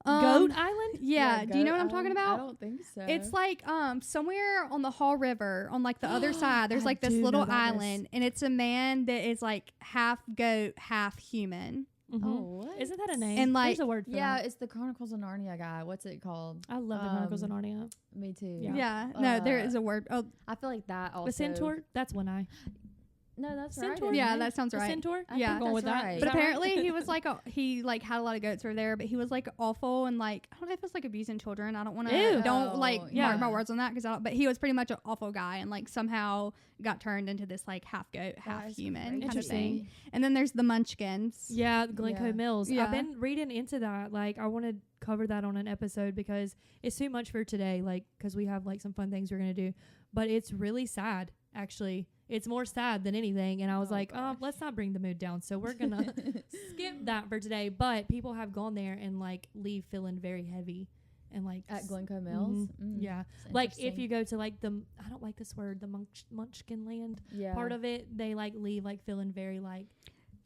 Um, Goat Island? Yeah. Do you know what I'm talking about? I don't think so. It's like somewhere on the Hall River on like the other side. There's I like this do know little about this. island, and it's a man that is like half goat, half human. Mhm. Oh, what? Isn't that a name? And, like, there's a word for Yeah, that. it's the Chronicles of Narnia guy. What's it called? I love the Chronicles of Narnia. Me too. Yeah. Yeah. No, there Uh, is a word. Oh, I feel like that also. The centaur? That's one eye. No, that's Centaur? right. yeah, isn't it? that sounds The right. centaur? I yeah. think Going with that's that. right. Is But that right? apparently he was like he like had a lot of goats over there, but he was like awful and like I don't know if it's like abusing children. I don't want Ew. to don't like Oh, mark yeah. my words on that because but he was pretty much an awful guy and like somehow got turned into this like half goat, half is human crazy. kind of thing. Interesting. And then there's the Munchkins. Yeah, Glencoe Yeah. Mills. Yeah. I've been reading into that. Like, I want to cover that on an episode because it's too much for today. Like, because we have like some fun things we're gonna do, but it's really sad. Actually, it's more sad than anything. And I was Oh, like, gosh. let's not bring the mood down. So we're gonna skip that for today. But people have gone there and like leave feeling very heavy and like At Glencoe Mills. Mhm. Yeah, It's like if interesting. you go to like I don't like this word, the Munchkin land yeah. part of it, they like leave like feeling very like.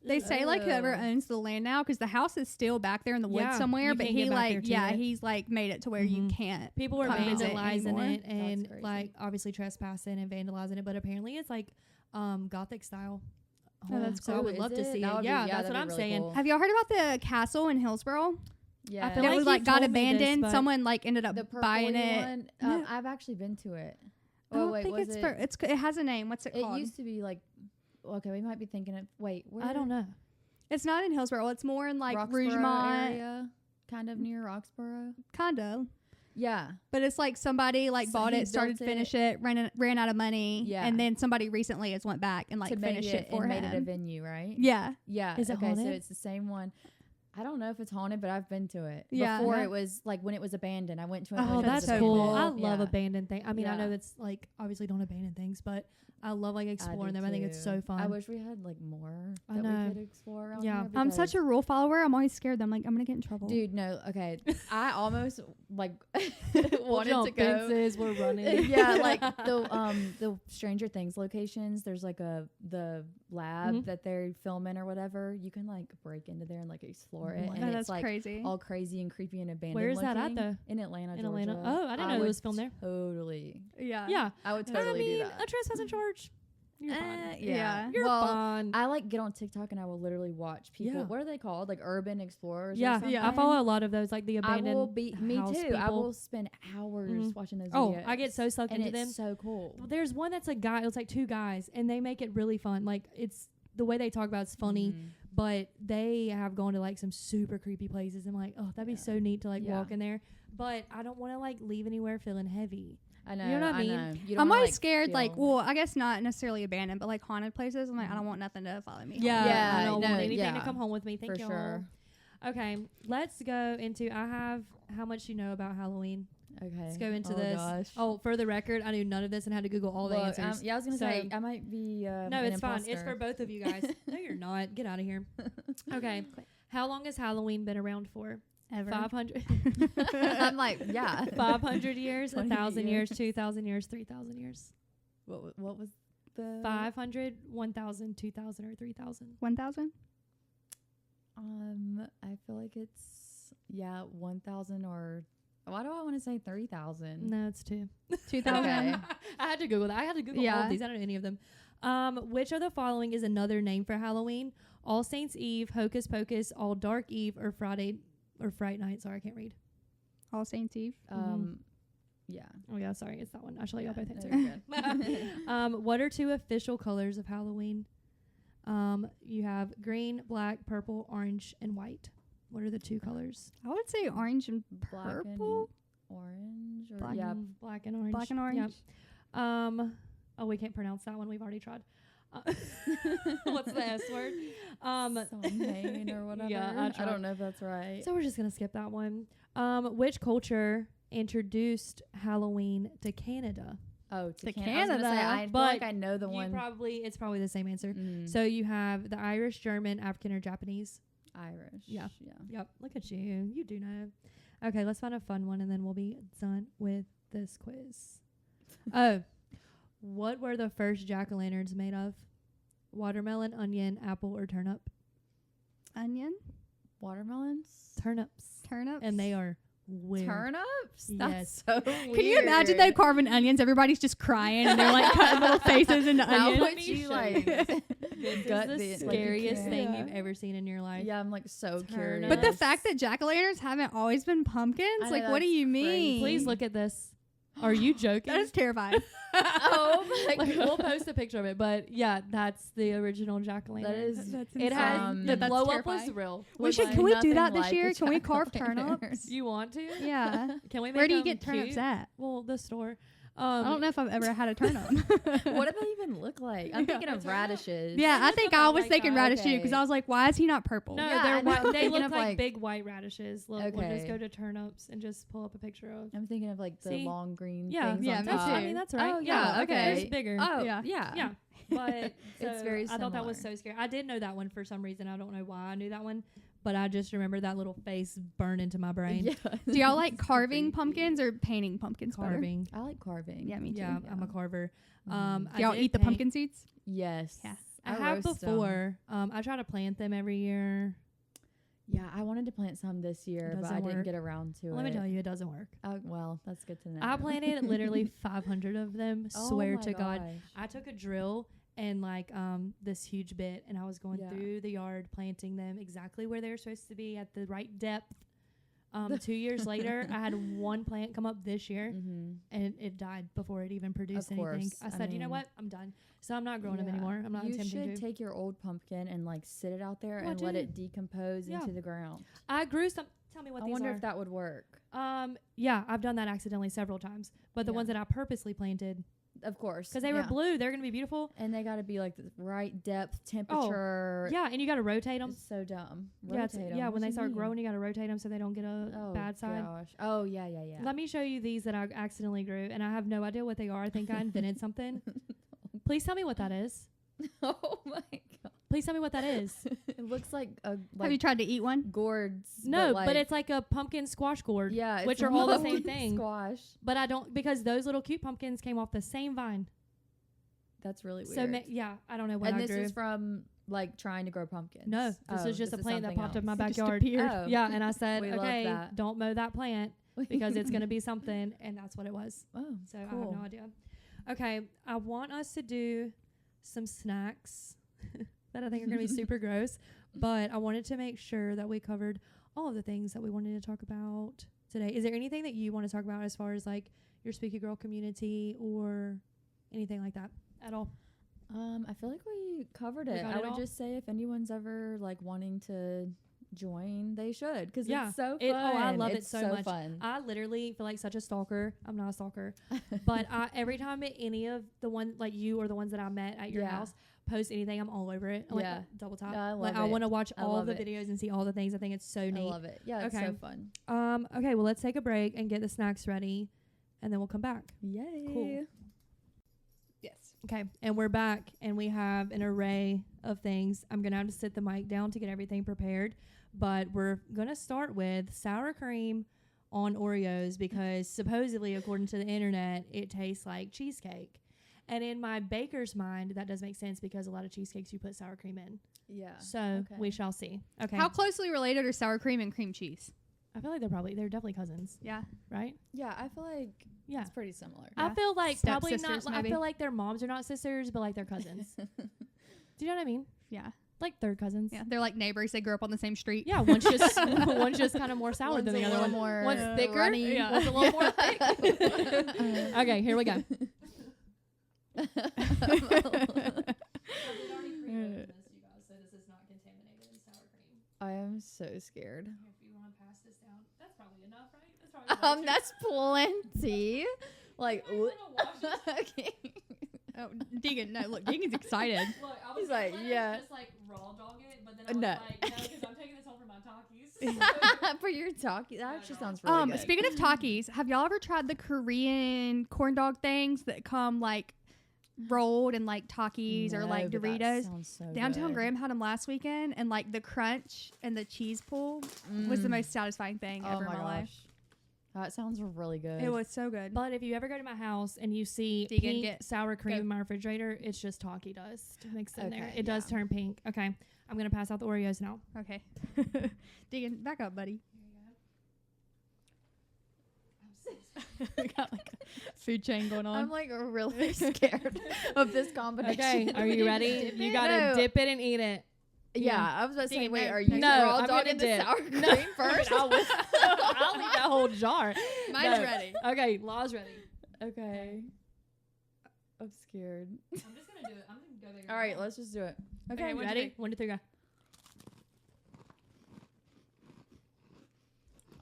They say like whoever Ugh. owns the land now because the house is still back there in the woods Yeah, somewhere, you but can't he get back there like to it. he's like made it to where you Mhm. can't. People were come visit vandalizing anymore. it That's and crazy. like obviously trespassing and vandalizing it, but apparently it's like Gothic style. Oh, that's So I cool. would Is love to it? see That it. would be- Yeah, that's that'd what be I'm really saying. cool. Have y'all heard about the castle in Hillsboro? Yeah. I feel That like was you like got told me this, abandoned. but- Someone like ended up the purple buying it. one. No. I've actually been to it. I don't wait, think was it's it? it has a name. What's it It called? used to be like. Okay, we might be thinking of. Wait, where? I don't know. It's not in Hillsboro. It's more in like Roxborough Rougemont, area, kind of near Roxborough. condo. Yeah. But it's like somebody like So bought he it, started to built finish it, ran out of money, Yeah. and then somebody recently has went back and like to make finished it for and made it a him. venue, right? Yeah, Yeah. Is it okay, so haunted? it's the same one. I don't know if it's haunted, but I've been to it. Yeah. Before it was like when it was abandoned. I went to it. Oh, when it was that's cool. abandoned. I love Yeah. abandoned things. I mean, I know Yeah. that's like obviously don't abandon things, but I love like I exploring do them. I think it's too. so fun. I wish we had like more I that know. we could explore around Yeah. here. I'm such a because- rule follower. I'm always scared. I'm like, I'm gonna get in trouble. dude. No, okay. I almost like We'll wanted jump to go. fences, we're running. Yeah, like the Stranger Things locations. There's like the lab Mhm. that they're filming or whatever. You can like break into there and like explore it, What? and Oh, it's that's like crazy. all crazy and creepy and abandoned. Where is that at, looking. though? In Atlanta, In Georgia. Atlanta. Oh, I didn't know it would was filmed there. Totally, Yeah. I would I totally mean, do that. a trespass charge. You're fine. Yeah. You're well, fine. I like get on TikTok and I will literally watch people. Yeah. What are they called? Like urban explorers. Yeah, or something? I follow a lot of those, like the I abandoned. will be. Me house too. I people. will spend hours Mhm. watching those. Oh, videos. I get so sucked and into it's them. so cool. There's one that's a guy. It's like two guys, and they make it really fun. Like it's the way they talk about it's funny, Mhm. but they have gone to like some super creepy places. I'm like, oh, that'd be Yeah. so neat to like Yeah. walk in there. But I don't want to like leave anywhere feeling heavy. I know. You know what I mean? know. You don't I'm wanna, always like, scared, like, feel well, I guess not necessarily abandoned, but like haunted places. I'm like, I don't want nothing to follow me. home. Yeah, I don't no, want anything to yeah. come home with me. Thank for you. sure. Okay, let's go into. I have how much you know about Halloween. Okay. Let's go into oh this. Gosh. Oh, for the record, I knew none of this and had to Google all the Look, answers. yeah, I was gonna So- say I might be. No, an it's fine. It's imposter. for both of you guys. No, you're not. Get out of here. Okay. How long has Halloween been around for? Ever. 500. I'm like, yeah. 500 years, 20 1,000 years, years. 2,000 years, 3,000 years. What was the 500, 1,000, 2,000, or 3,000. 1,000. I feel like it's 1,000 or why do I want to say 3,000? No, it's 2. 2,000. Okay. I had to Google that. I had to Google all Yeah. of these. I don't know any of them. Which of the following is another name for Halloween? All Saints Eve, Hocus Pocus, All Dark Eve, or Friday or Fright Night? Sorry, I can't read. All Saints Eve. Yeah. Oh yeah, sorry, it's that one. Actually, y'all both no, answered. you're good. What are 2 official colors of Halloween? You have green, black, purple, orange, and white. What are the 2 colors? I would say orange and Black purple. and orange or Black yeah. Black and orange. Black and orange. Yep. Oh, we can't pronounce that one. We've already tried. What's the S word? Samhain or whatever. Yeah, I I tried. don't know if that's right. So we're just gonna skip that one. Which culture introduced Halloween to Canada? Oh, To Canada. I was gonna say, Canada. I feel But like I know the You one. it's probably the same answer. Mm, So you have the Irish, German, African, or Japanese. Irish. Yeah. Yeah. Yep. Look at you. You do know. Okay, let's find a fun one and then we'll be done with this quiz. Oh, what were the first jack-o'-lanterns made of? Watermelon, onion, apple, or turnip? Onion. Watermelons. Turnips. Turnips. And they are weird. Turnips. Yes. That's so weird. Can you imagine they carving onions? Everybody's just crying and they're like cutting little faces into How onions. would you like? This gut is the like, you scariest can't- thing Yeah. you've ever seen in your life. Yeah, I'm like so Turnips. curious. But the fact that jack-o'-lanterns haven't always been pumpkins, I know, like, what do that's you mean? crazy. Please look at this. Are you joking? That is terrifying. Oh my Like, god. we'll post a picture of it, but yeah, that's the original jack-o'-lantern. That is. That's It has Um, the that's blow up was terrifying. real. We was should. like Can we do nothing that this like year? a Can we carve jack-o'-lantern. turnips? You want to? Yeah. Can we make Where do you them get turnips cute? at? Well, the store. I don't know if I've ever had a turnip. What do they even look like? I'm thinking of radishes. Yeah, They I look think about I was like thinking that. radish too because Okay. I was like, why is he not purple? No, Yeah, I they're know. white. I'm They thinking look of, like like- big white radishes. Look, we'll just Okay. go to turnips and just pull up a picture of. I'm thinking of like the See? long green Yeah, things yeah, on me top. too. I mean, that's right. Oh, yeah, okay. There's bigger. Oh, Yeah. yeah. Yeah. But It's so very I thought that was similar. so scary. I did know that one for some reason. I don't know why I knew that one, but I just remember that little face burn into my brain. Yeah. Do y'all like It's carving creepy. pumpkins or painting pumpkins better? Carving. I like carving. Yeah, me too. Yeah, I'm a carver. Mhm. Do y'all did eat the paint. pumpkin seeds? Yes. Yeah. I have roast 'em. before. I try to plant them every year. Yeah, I wanted to plant some this year, but Doesn't I didn't work. get around to Let it. me tell you, it doesn't work. Oh, well, that's good to know. I planted literally 500 of them. Oh Swear my to God. gosh. I took a drill and like this huge bit, and I was going Yeah. through the yard planting them exactly where they were supposed to be at the right depth. 2 years later, I had one plant come up this year, Mm-hmm. and it died before it even produced Of anything. course. I I said, you know mean- what? I'm done. So I'm not growing them anymore. I'm not You attempting should to. take your old pumpkin and like sit it out there Oh, I and let do. it decompose Yeah. into the ground. I grew some. Tell me what I these wonder are. if that would work. Yeah, I've done that accidentally several times. But the Yeah. ones that I purposely planted, Of course. Because they were blue. They're going to be beautiful. And they got to be like the right depth, temperature. Yeah, and you got to rotate them. It's so dumb. Yeah, when they start growing, you got to rotate them so they don't get a bad side. Gosh. Oh, yeah. Let me show you these that I accidentally grew, and I have no idea what they are. I think I invented something. Please tell me what that is. Oh, my God. Please tell me what that is. It looks like a... Have you tried to eat one? Gourds. No, but it's like a pumpkin squash gourd. Yeah. Which are all the same thing. Squash. But I don't... Because those little cute pumpkins came off the same vine. That's really weird. So, I don't know what I grew. And this is from, like, trying to grow pumpkins? No. This is just a plant that popped up in my Just backyard. appeared. Oh. Yeah, and I said, We okay, love that. don't mow that plant because it's going to be something. And that's what it was. Oh, So cool. I have no idea. Okay, I want us to do some snacks that I think are going to be super gross. But I wanted to make sure that we covered all of the things that we wanted to talk about today. Is there anything that you want to talk about as far as like your Spooky Girl community or anything like that at all? I feel like we covered it. I would just say if anyone's ever like wanting to join, they should, because it's so fun. I love it it's so much. Fun. I literally feel like such a stalker. I'm not a stalker, but every time any of the one like you or the ones that I met at your house post anything, I'm all over it. I'm like double tap. I love like it. I want to watch all the it. videos and see all the things. I think it's so neat. I love it. Yeah, it's so fun. Okay, well let's take a break and get the snacks ready, and then we'll come back. Yay! Cool. Yes. Okay, and we're back, and we have an array of things. I'm gonna have to sit the mic down to get everything prepared, but we're gonna start with sour cream on Oreos because supposedly, according to the internet, it tastes like cheesecake. And in my baker's mind, that does make sense because a lot of cheesecakes you put sour cream in. Yeah. So we shall see. Okay. How closely related are sour cream and cream cheese? I feel like they're definitely cousins. Yeah. Right? Yeah, I feel like it's pretty similar. I feel like Step probably sisters, not. I maybe. feel like their moms are not sisters, but like they're cousins. Do you know what I mean? Yeah. Like third cousins. Yeah. They're like neighbors. They grew up on the same street. Yeah, one's just kind of more sour One's than the a other little one. more One's thicker. runny. Yeah. One's a little more thick. Okay, here we go. I am so scared. If you want to pass this down, that's probably enough, right? That's plenty. Like, Okay. Oh, Deegan, no, look, Deegan's excited. Look, He's like, yeah. Just like raw dog it, but then I was No. like, no, because I'm taking this home for my Takis. for your talkie, that actually sounds really good. Speaking of Takis, have y'all ever tried the Korean corn dog things that come like rolled in like Takis or like No, but that Doritos? sounds so Downtown good. Graham had them last weekend, and like the crunch and the cheese pull was the most satisfying thing ever in my life. That sounds really good. It was so good. But if you ever go to my house and you see Deegan, pink get- sour cream go. in my refrigerator, it's just Taki dust mixed in there. Okay, It does turn pink. Okay, I'm going to pass out the Oreos now. Okay. Deegan, back up, buddy. We got like a food chain going on. I'm like really scared of this combination. Okay, are you ready? You got to No. dip it and eat it. Yeah, I was about to say, Deegan, wait, no, are you no, raw I'm dogging gonna the dip. sour cream No, first? I'll eat that whole jar. Mine's No. ready. Okay, Law's ready. Okay. I'm scared. I'm just going to do it. I'm going to go bigger. All right, let's just do it. Okay, one, two, ready? three. 1, 2, 3, go.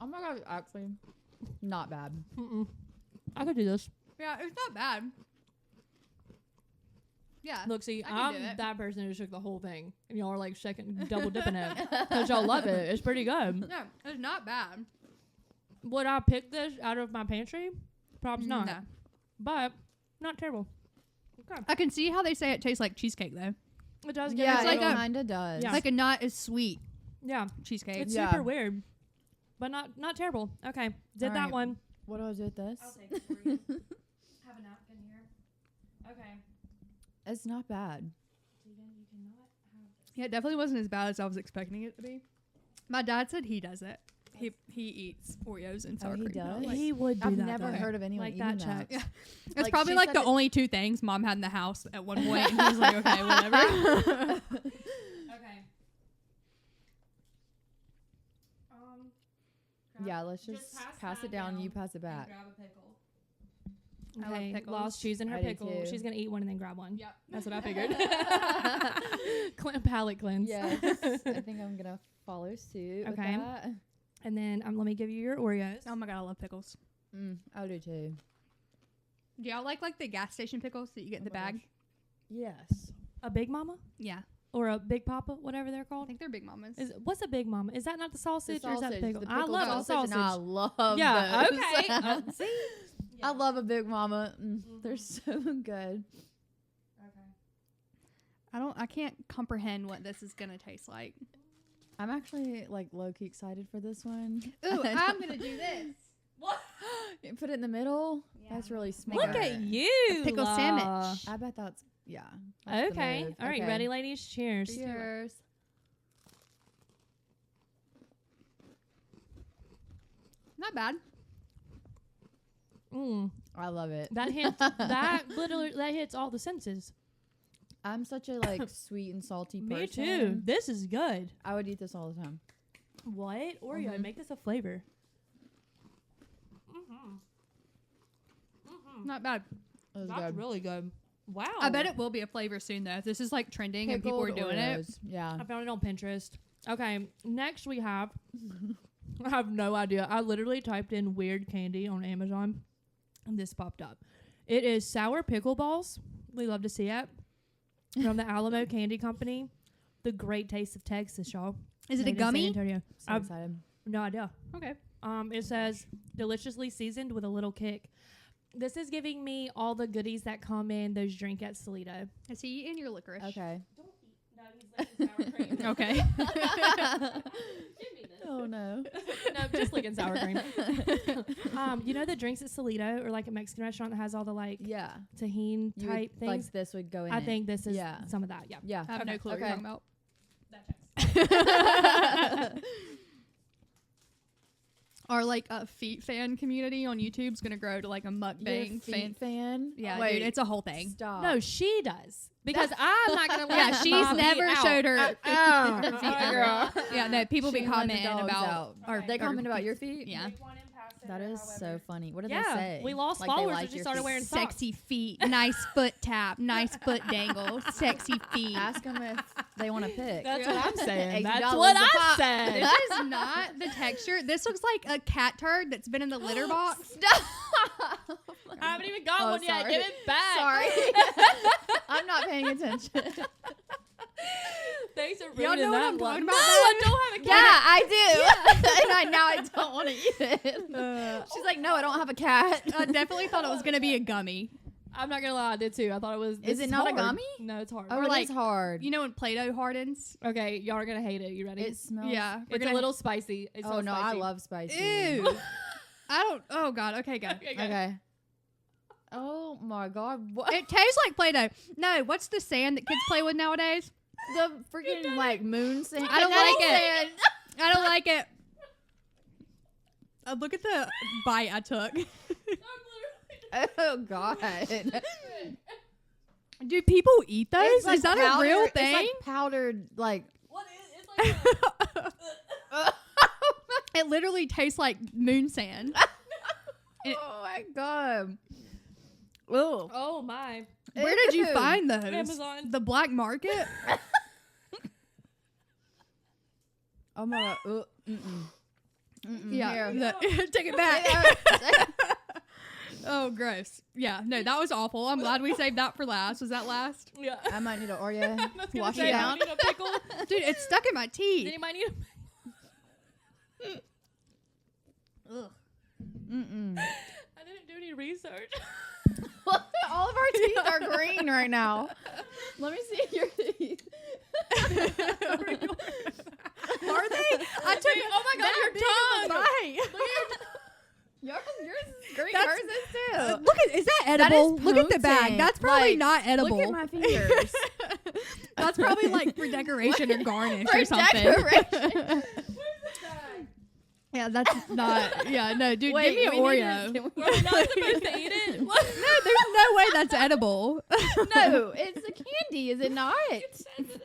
Oh my god, actually, not bad. Mm-mm. I could do this. Yeah, it's not bad. Yeah. Look, see, I can I'm do it. that person who shook the whole thing. And y'all are like shaking, double dipping it. Because y'all love it. It's pretty good. No, it's not bad. Would I pick this out of my pantry? Probably not. No. But not terrible. Okay. I can see how they say it tastes like cheesecake though. It does get Yeah, a like it little- kind of does. Yeah. It's like a not as sweet yeah. cheesecake. It's Yeah. super weird. But not terrible. Okay. Did All that right. one. What do I do with this? take it for you. Have a napkin here. Okay. It's not bad. You cannot have this. Yeah, it definitely wasn't as bad as I was expecting it to be. My dad said he does it. He eats Oreos and sour he cream. does? Like, He would do I've that. never though. heard of anyone Like eating that check. Yeah. It's Like, probably she like said the it- only two things mom had in the house at one point, and he was like, okay, whatever. Okay. Yeah, let's just pass it down. You pass it back. Grab a pickle. I love Okay, pickles. Law's choosing her I do pickle. too. She's gonna eat one and then grab one. Yep. That's what I figured. Palate cleanse. Yes, I think I'm gonna follow suit. With Okay. that. And then let me give you your Oreos. Oh my god, I love pickles. I do too. Do y'all like the gas station pickles that you get in the bag? Yes. A Big Mama Yeah. or a Big Papa, whatever they're I called. think they're Big Mamas. What's a Big Mama? Is that not the sausage, or is that the pickle? The I pickled love sausage. sausage. And I love Yeah. those. Okay. See. I love a Big Mama. They're so good. I can't comprehend what this is gonna taste like. I'm actually like low key excited for this one. Ooh, I'm gonna do this. What? You put it in the middle. Yeah. That's really smart. Look at you. A pickle La. sandwich. I bet that's that's the Okay. move. All right. Okay. Ready, ladies? Cheers. Cheers. Not bad. I love it. That hits. that literally. That hits all the senses. I'm such a like sweet and salty person. Me too. This is good. I would eat this all the time. What? Oreo, Mhm. make this a flavor. Not bad. It was That's good. really good. Wow. I bet it will be a flavor soon though. If this is like trending and people are Pickled doing it. Oreos. Yeah. I found it on Pinterest. Okay, next we have. I have no idea. I literally typed in weird candy on Amazon, and this popped up. It is sour pickle balls. We love to see it from the Alamo Candy Company. The Great Taste of Texas, y'all. Is it a Made in San gummy? Antonio. So I've excited. no idea. Okay. It says deliciously seasoned with a little kick. This is giving me all the goodies that come in those drink at Toledo. Is he eating your licorice? Okay. Don't eat. No, he's licking sour cream. Okay. Give me this. Oh no. No, just licking sour cream. You know the drinks at Toledo, or like a Mexican restaurant that has all the like Yeah. tahini You type would, like things? this would go in. I it. think this is Yeah. some of that. Yeah. Yeah. I have no Okay. clue what you're Okay. talking about. That checks. Our like feet fan community on YouTube's gonna grow to like a mukbang fan. Yeah, Wait, dude, it's a whole thing. Stop. No, she does because I'm not gonna let. Yeah, she's my feet never out. showed her feet ever. girl. Yeah, no, people be She let the commenting dogs about out. our They comment about your feet. Yeah. That is so funny. What did they Yeah, say? we lost Like they followers like when she your started feet? wearing socks. Sexy feet, nice foot tap, nice foot dangle, sexy feet. Ask them if they want to pick. That's what I'm saying. That's $80 what a I pop. said. This is not the texture. This looks like a cat turd that's been in the litter box. Stop. I haven't even got Oh, one yet. sorry. Give it back. Sorry. I'm not paying attention. Thanks for Y'all ruining know what that I'm one. talking No, about? I don't have a Yeah, cat. I do. And now I don't want to eat it. She's like, no, I don't have a cat. I definitely thought it was gonna be a gummy. I'm not gonna lie, I did too. I thought it was. Is this it not a hard. gummy? No, it's hard. Oh, Or it like- is hard. You know when Play-Doh hardens? Okay, y'all are gonna hate it. You ready? It smells. Yeah. It's a little spicy. It's Oh so no, spicy. I love spicy. Ew. I don't. Oh god. Okay, go. Okay, go. Okay. Oh my god. What? It tastes like Play-Doh. No, what's the sand that kids play with nowadays? The freaking like moon sand. I don't like it. Sand. I don't like it. Look at the bite I took. Oh god. Do people eat those? It's like Is that powder- a real It's thing? like powdered like. What is? It's like. It literally tastes like moon sand. Oh my god. Oh. Oh my. Where did you find those? Amazon. The black market? Oh my god. Ooh. Mm-mm. Mm-mm. Yeah. Here. Take it back. Oh, gross. Yeah, no, that was awful. I'm glad we saved that for last. Was that last? Yeah. I might need an Oreo. I was gonna Wash say, it I down. need a pickle. Dude, it's stuck in my teeth. Anybody need a Ugh. Mm-mm. I didn't do any research. All of our teeth are green right now. Let me see your teeth. Are they? I took Oh my god, your tongue. bite. Look at Yours is green. That's- Hers is too. Look at, is that That is edible? Look at the bag. potent. That's probably Like, not edible. Look at my fingers. That's probably like for decoration or garnish For or something. decoration. Yeah, that's not. Yeah, no, dude, Wait, give me an we need Oreo. to- Were we not supposed to eat it? What? No, there's no way that's edible. No, it's a candy, is it not? It says it is.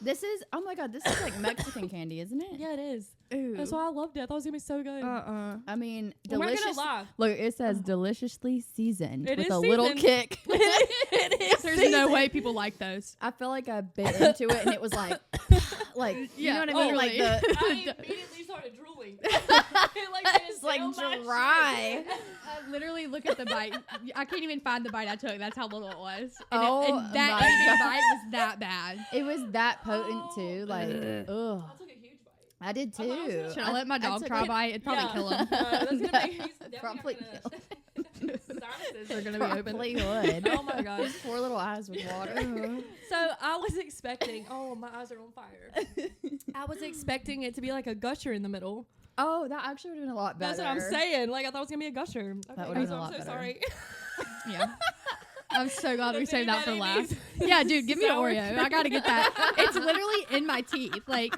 This is, oh my god, this is like Mexican candy, isn't it? Yeah, it is. Ooh. That's why I loved it. I thought it was gonna be so good. I mean, I'm not delicious. gonna lie. Look, it says deliciously seasoned It with is a little seasoned. kick. It is. There's no way people like those. I feel like I bit into it and it was like, you know what I mean? Like totally. I immediately started drooling. it's like dry. I literally look at the bite. I can't even find the bite I took. That's how little it was. And Oh that my eating God. bite was that bad. It was that potent too. Like, ugh. I took a huge bite. I did I thought it was too. gonna- Should I let my dog took try it- bite? It'd probably kill him. That's gonna be, he's definitely Probably gonna, sinuses are gonna be open. Probably would. Oh my gosh. His poor little eyes with water. So I was expecting. Oh, my eyes are on fire. I was expecting it to be like a gusher in the middle. Oh, that actually would have been a lot better. That's what I'm saying. Like I thought it was gonna be a gusher. Okay, would've guys, been a I'm lot so better. sorry. Yeah. I'm so glad we If saved that for anybody last. needs Yeah, dude, give me an sour Oreo. I gotta get that. It's literally in my teeth. Like,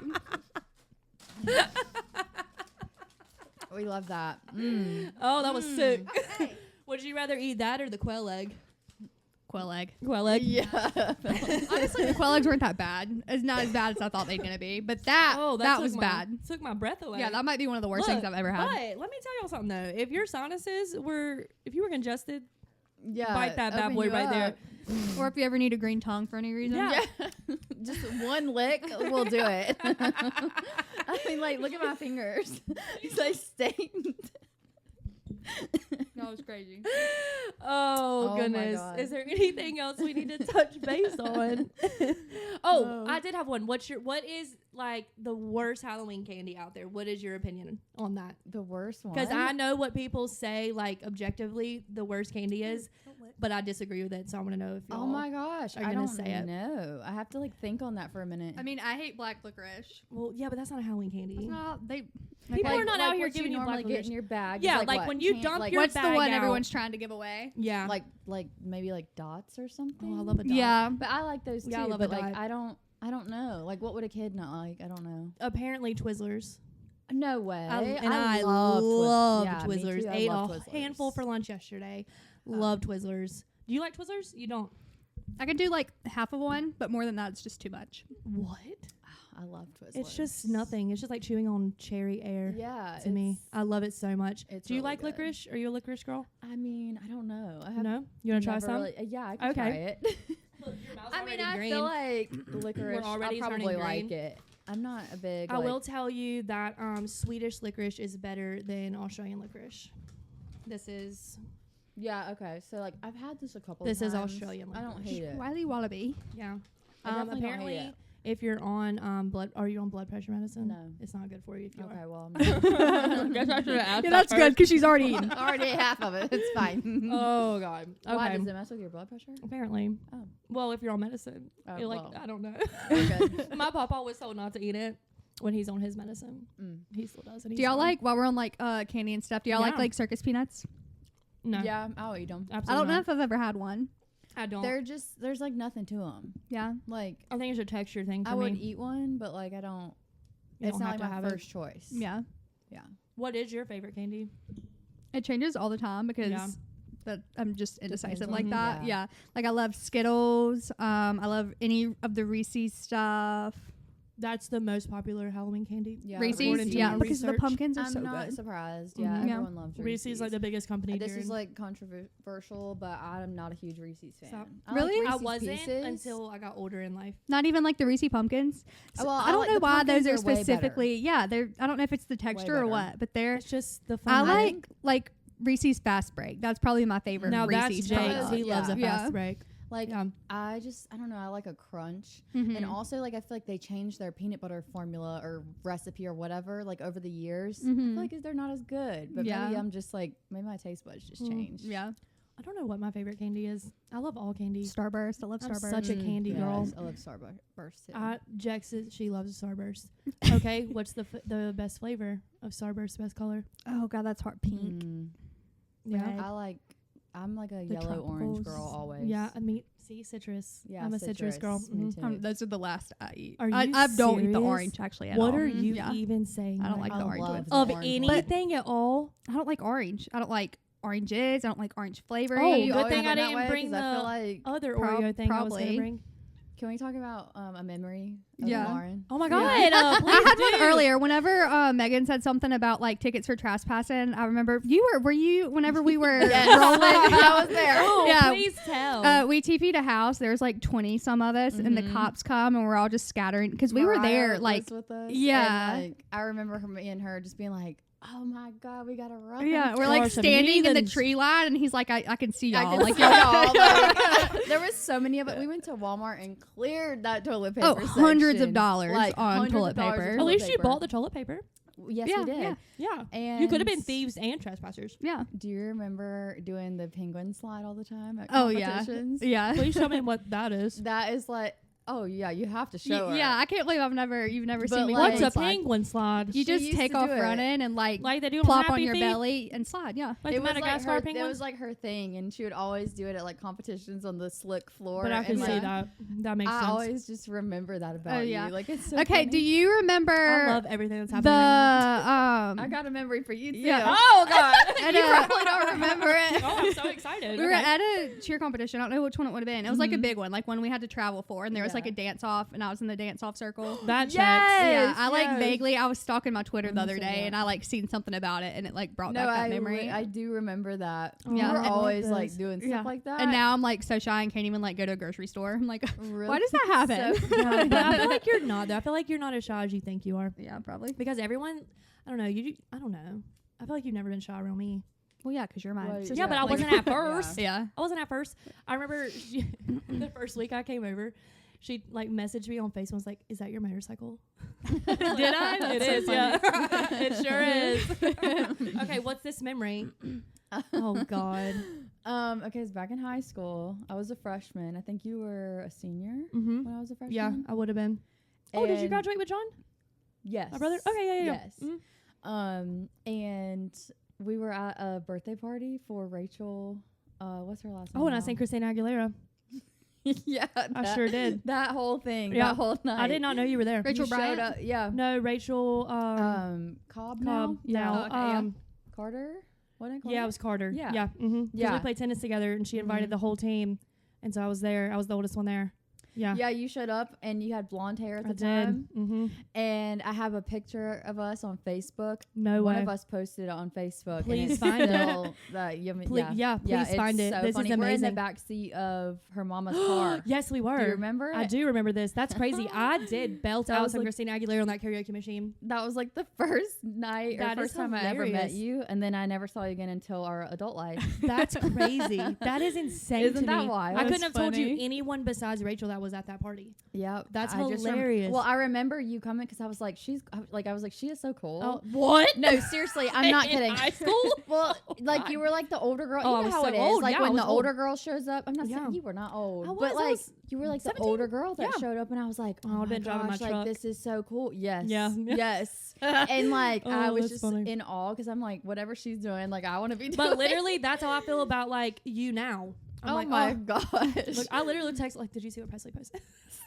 We love that. Oh, that was sick. Would you rather eat that or the quail egg? quail egg. Quail egg. Yeah. Honestly, the quail eggs weren't that bad. It's not as bad as I thought they were gonna be. But that that was took bad. Took my breath away. Yeah, that might be one of the worst things Look, I've ever had. But let me tell y'all something though. If your sinuses were, if you were congested, Yeah. bite that bad open boy you right there. up. Or if you ever need a green tongue for any reason. Yeah. Just one lick will do it. I mean, like, look at my fingers. It's like stained. That was crazy. Oh, Oh my goodness. God. Is there anything else we need to touch base on? No. I did have one. What is like the worst Halloween candy out there? What is your opinion on that? The worst one. Because I know what people say, like objectively, the worst candy is, but I disagree with it. So I want to know if y'all Oh my gosh. are I gonna don't say it. know. I have to like think on that for a minute. I mean, I hate black licorice. Well, yeah, but that's not a Halloween candy. People Like- are not like out here what giving you normally black get licorice. in your bag. Yeah, is like what? when you Can't- dump like, your What's the bag one out. everyone's trying to give away? Yeah. like maybe like dots or something. Oh, I love a dot. Yeah. But I like those too. Yeah, I love but a like dot. I don't know. Like what would a kid not like? I don't know. Apparently Twizzlers. No way. I love love Yeah, me Twizzlers. too. I Ate love a Twizzlers. handful for lunch yesterday. Love Twizzlers. Do you like Twizzlers? You don't. I could do like half of one, but more than that, it's just too much. What? I love Twizzlers. It's just nothing. It's just like chewing on cherry air Yeah. to me. I love it so much. it's Do you really like good. licorice? Are you a licorice girl? I mean, I don't know. I have No? You want to try never some? really- yeah, I can Okay. try it. I mean, I feel like licorice. already I'll probably turning green. like it. I'm not a big. I like, will tell you that Swedish licorice is better than Australian licorice. This is Yeah. Okay. So like, I've had this a couple. This is times. Australian I don't licorice. hate it. Wiley Wallaby. yeah. I definitely don't hate Apparently, it. if you're on are you on blood pressure medicine? No. It's not good for you if you Okay. Well, are. Guess I should have asked Yeah, that's good because she's already eaten. I already ate half of it. It's fine. Oh God. Okay. Why does it mess with your blood pressure? Apparently. Oh. Well, if you're on medicine, Oh, you're like well. I don't know. We're good. My papa was told not to eat it when he's on his medicine. Mm. He still does. And Do y'all he's fine. like, while we're on like candy and stuff, do y'all Yeah. like circus peanuts? No. Yeah, I'll eat them. Absolutely. I don't know not. if I've ever had one. I don't. They're just there's like nothing to them. Yeah. Like I think it's a texture thing for I me. would eat one, but like I don't. You It's don't not have like to my have first choice. Yeah. What is your favorite candy? It changes all the time because Yeah. that I'm just indecisive on- like that. yeah. Yeah. Like I love Skittles. I love any of the Reese's stuff. That's the most popular Halloween candy. Yeah, Reese's, to yeah, my because the research. pumpkins are I'm so not good. surprised. Yeah, Mhm. Yeah. everyone loves Reese's. Reese's like the biggest company. This during- is like controversial, but I'm not a huge Reese's fan. Stop. I like Really? I Reese's wasn't Pieces. until I got older in life. Not even like the Reese's pumpkins. So Well, I I don't like know the why those pumpkins are are way better. specifically. Yeah, they're. I don't know if it's the texture or better. what, but they're. It's just the I fun. like Reese's Fast Break. That's probably my favorite. Now that's Reese's Jake's. product. He loves a Yeah. fast break. Like Yeah. I don't know. I like a crunch, Mhm. and also like I feel like they changed their peanut butter formula or recipe or whatever like over the years. I Mhm. feel like they're not as good, but Yeah. maybe I'm just like maybe my taste buds just Mm, changed. Yeah. I don't know what my favorite candy is. I love all candy. Starburst. I love I'm Starburst. such a candy girl. Yes, I love Starburst too. Jex she loves Starburst. Okay, what's the best flavor of Starburst? Best color? Oh god, that's hard. Pink. Yeah. Red. I'm like a The yellow orange tropicals. girl always. Yeah, I mean, see, citrus. Yeah, I'm a citrus girl. Me Mhm. too. Those are the last I eat. Are I you don't eat the serious? orange actually at What all. are you Yeah. even saying? I don't right like the now? orange love ones. the Of orange one. anything at all. I don't like orange. I don't like oranges. I don't like orange flavoring. Oh, You good always thing I been that didn't way? bring 'Cause I the feel like other Prob- Oreo thing I was probably. gonna bring. Can we talk about a memory of Yeah. Lauren? Oh my God. I Please had do. one earlier. Whenever Megan said something about like tickets for trespassing, I remember were you whenever we were rolling? I was there. Oh, Yeah. please tell. We TP'd a house. There was like 20 some of us, and the cops come, and we're all just scattering because we were there. Mariah Like, was with us, yeah. and, like, I remember me and her just being like, "Oh my God, we gotta run!" yeah, we're Or like some standing in the heathens. tree line, and he's like, I can see I y'all. could Like, see y'all. Like, there was so many of it. We went to Walmart and cleared that toilet paper. hundreds of section. dollars Like, on hundreds toilet of dollars paper. of At toilet least you paper. bought the toilet paper. Yes, Yeah, we did. yeah. Yeah. And You could have been thieves and trespassers. yeah. Do you remember doing the penguin slide all the time at Oh yeah. competitions? Yeah. Please tell me what that is. That is like, oh yeah, you have to show her. Yeah, I can't believe you've never seen But, me. like- What's penguin a slide. penguin slide? You She just used take to off do it. running and like Like they do plop on Happy your Feet? belly and slide. Yeah. Like It the was like Madagascar her. It penguins? was like her thing, and she would always do it at like competitions on the slick floor. But I can and, see like, that. That makes I sense. always just remember that about yeah. you. Like it's so Okay. funny. Do you remember I love everything that's the happening right I got a memory for you too. Yeah. Oh God. And, You probably don't remember it. Oh, I'm so excited. we were Okay. at a cheer competition. I don't know which one it would have been. It was like a big one, like one we had to travel for, and there was like Yeah. a dance off, and I was in the dance off circle. That checks. Yeah, I like yes. vaguely. I was stalking my Twitter the I'm other so day, glad. and I like seen something about it, and it like brought No, back that memory. I do remember that. Oh, Yeah. You were I love always this. like doing stuff Yeah. like that. And now I'm like so shy and can't even like go to a grocery store. I'm like, Really? why does that happen? So Yeah, but I feel like you're not though. I feel like you're not as shy as you think you are. yeah, probably. Because everyone, I don't know. I don't know. I feel like you've never been shy around me. Well, yeah, because you're mine. Well, sister. Yeah, but I like- wasn't at first. Yeah. I wasn't at first. I remember the first week I came over, she like messaged me on Facebook and was like, "Is that your motorcycle?" Did I? That's It so is. Yeah, it sure is. Okay, what's this memory? Oh God. Okay, it's back in high school. I was a freshman. I think you were a senior Mm-hmm. when I was a freshman. Yeah, I would have been. Oh, did you And- graduate with John, Yes. my brother? Okay, yeah. Yes. Mhm. And we were at a birthday party for Rachel. What's her last name? Oh, and I now? sang Christina Aguilera. Yeah, I sure did. That whole thing. Yeah. That whole night. I did not know you were there. Rachel You Bryant? showed up. Yeah. No, Rachel. Cobb Cobb now. now. Oh, okay, yeah. Carter. Wasn't it Carter? Yeah, it was Carter. Yeah. Yeah. Mm-hmm. Yeah. we played tennis together, and she invited Mhm. the whole team, and so I was there. I was the oldest one there. Yeah. Yeah, you showed up and you had blonde hair at I the did. time. Mm-hmm. And I have a picture of us on Facebook. No One way. of us posted it on Facebook. and Please it's find it. still Please, yeah, please it's find it. So This is funny. We're in amazing. the back seat of her mama's car. Yes, we were. Do you remember it? I do remember this. That's crazy. I did belt That out was some like- Christina Aguilera on that karaoke machine. That was like the first night That or is first time I ever met hilarious. you, and then I never saw you again until our adult life. That's crazy. That is insane. Isn't to that me. wild? I That's couldn't have told you funny. anyone besides Rachel that was at that party. Yep, That's I just hilarious. well, I remember you coming because I was like, I was like, she is so cool. Oh, what? No, seriously, I'm not In kidding. high school? Well, Oh, like God. you were like the older girl. Oh, I You know was how so it is. old. Like Yeah, I when was the old. older girl shows up. I'm not Yeah. saying you were not old, I was, but I like was you were like 17. the older girl that Yeah. showed up, and I was like, Oh, oh, I've my been driving my gosh, like truck. this is so cool. Yes, Yeah. yes. And like I Oh, was that's just funny. in awe because I'm like, whatever she's doing, like I want to be doing. But literally, that's how I feel about like you now. I'm oh like, my gosh, Look, I literally text like, "Did you see what Presley posted?"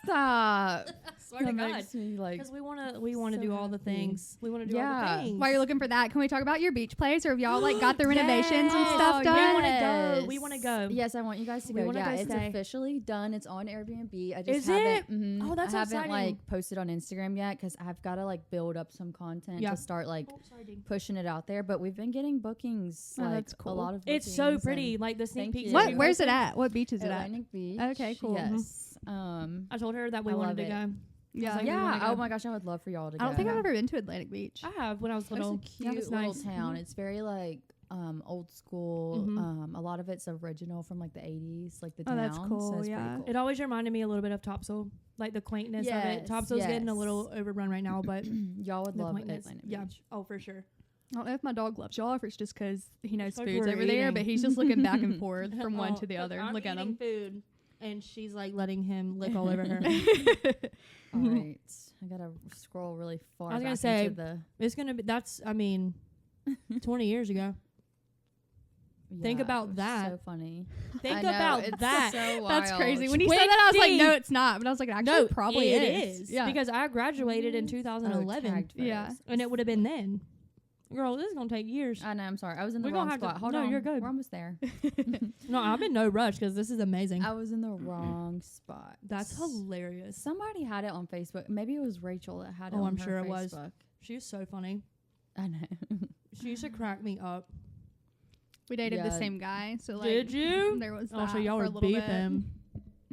stop. Swear to That God, makes me like because we want to so do all the happy. things. We want to do all Yeah. the things. While you're looking for that, can we talk about your beach place, or have y'all like got the renovations and stuff Oh, done? We wanna go. We wanna go. Yes, I want you guys to We go. wanna Yeah, go it's stay. officially done. It's on Airbnb. I just Is haven't. it? mhm, Oh, that's I so haven't exciting. like posted on Instagram yet because I've got to like build up some content Yeah. to start like Oh, sorry, Dean. pushing it out there. But we've been getting bookings. Oh, Like that's cool. a lot of. It's so bookings pretty. and Like the sneak Thank peeks. you. that What? you Where's it posted. at? What beach is it at? Atlantic Beach. Okay, cool. Yes. I told her that we I wanted love to it. go. Yeah. like, we wanna Yeah. go. Oh my gosh, I would love for y'all to go. I don't think I've Yeah. ever been to Atlantic Beach. I have when I was little. It's a Yeah, cute it's little nice. town. Mhm. It's very like old school. Mhm. A lot of it's original from like the 80s, like the Oh, town. that's cool, So it's yeah. pretty cool. It always reminded me a little bit of Topsail, like the quaintness of it. Yes, Topsail's getting a yes. little overrun right now, but Y'all would the love quaintness. Atlantic Yeah. Beach. Oh, for sure. I don't know if my dog loves y'all, or if it's just because he knows Like food's we're over there, eating. but he's just looking back and forth from one Oh, to the other. I'm Look at eating him. food, and she's like letting him lick all over her. All right. I gotta scroll really far. I was gonna back say, into the, It's gonna be. That's. I mean, 20 years ago. Think yeah, about it was that. So funny. Think I know, about it's that. So wild. That's crazy. When he said that, I was like, no, it's not. But I was like, actually, No, probably it is. is. Yeah. because I graduated in Oh, 2011, tagged Yeah. photos. and it would have been then. Girl, this is gonna take years. I know. I'm sorry. I was in the We're gonna wrong have to- spot. Hold no, on. you're good. We're almost there. No, I'm in no rush because this is amazing. I was in the wrong spot. That's hilarious. Somebody had it on Facebook. Maybe it was Rachel that had it Oh, on I'm her sure it Facebook. was. She's so funny. I know. She used to crack me up. We dated the Yeah. same guy, so like Did you? there was Oh, that so y'all for were a little bit. beefing.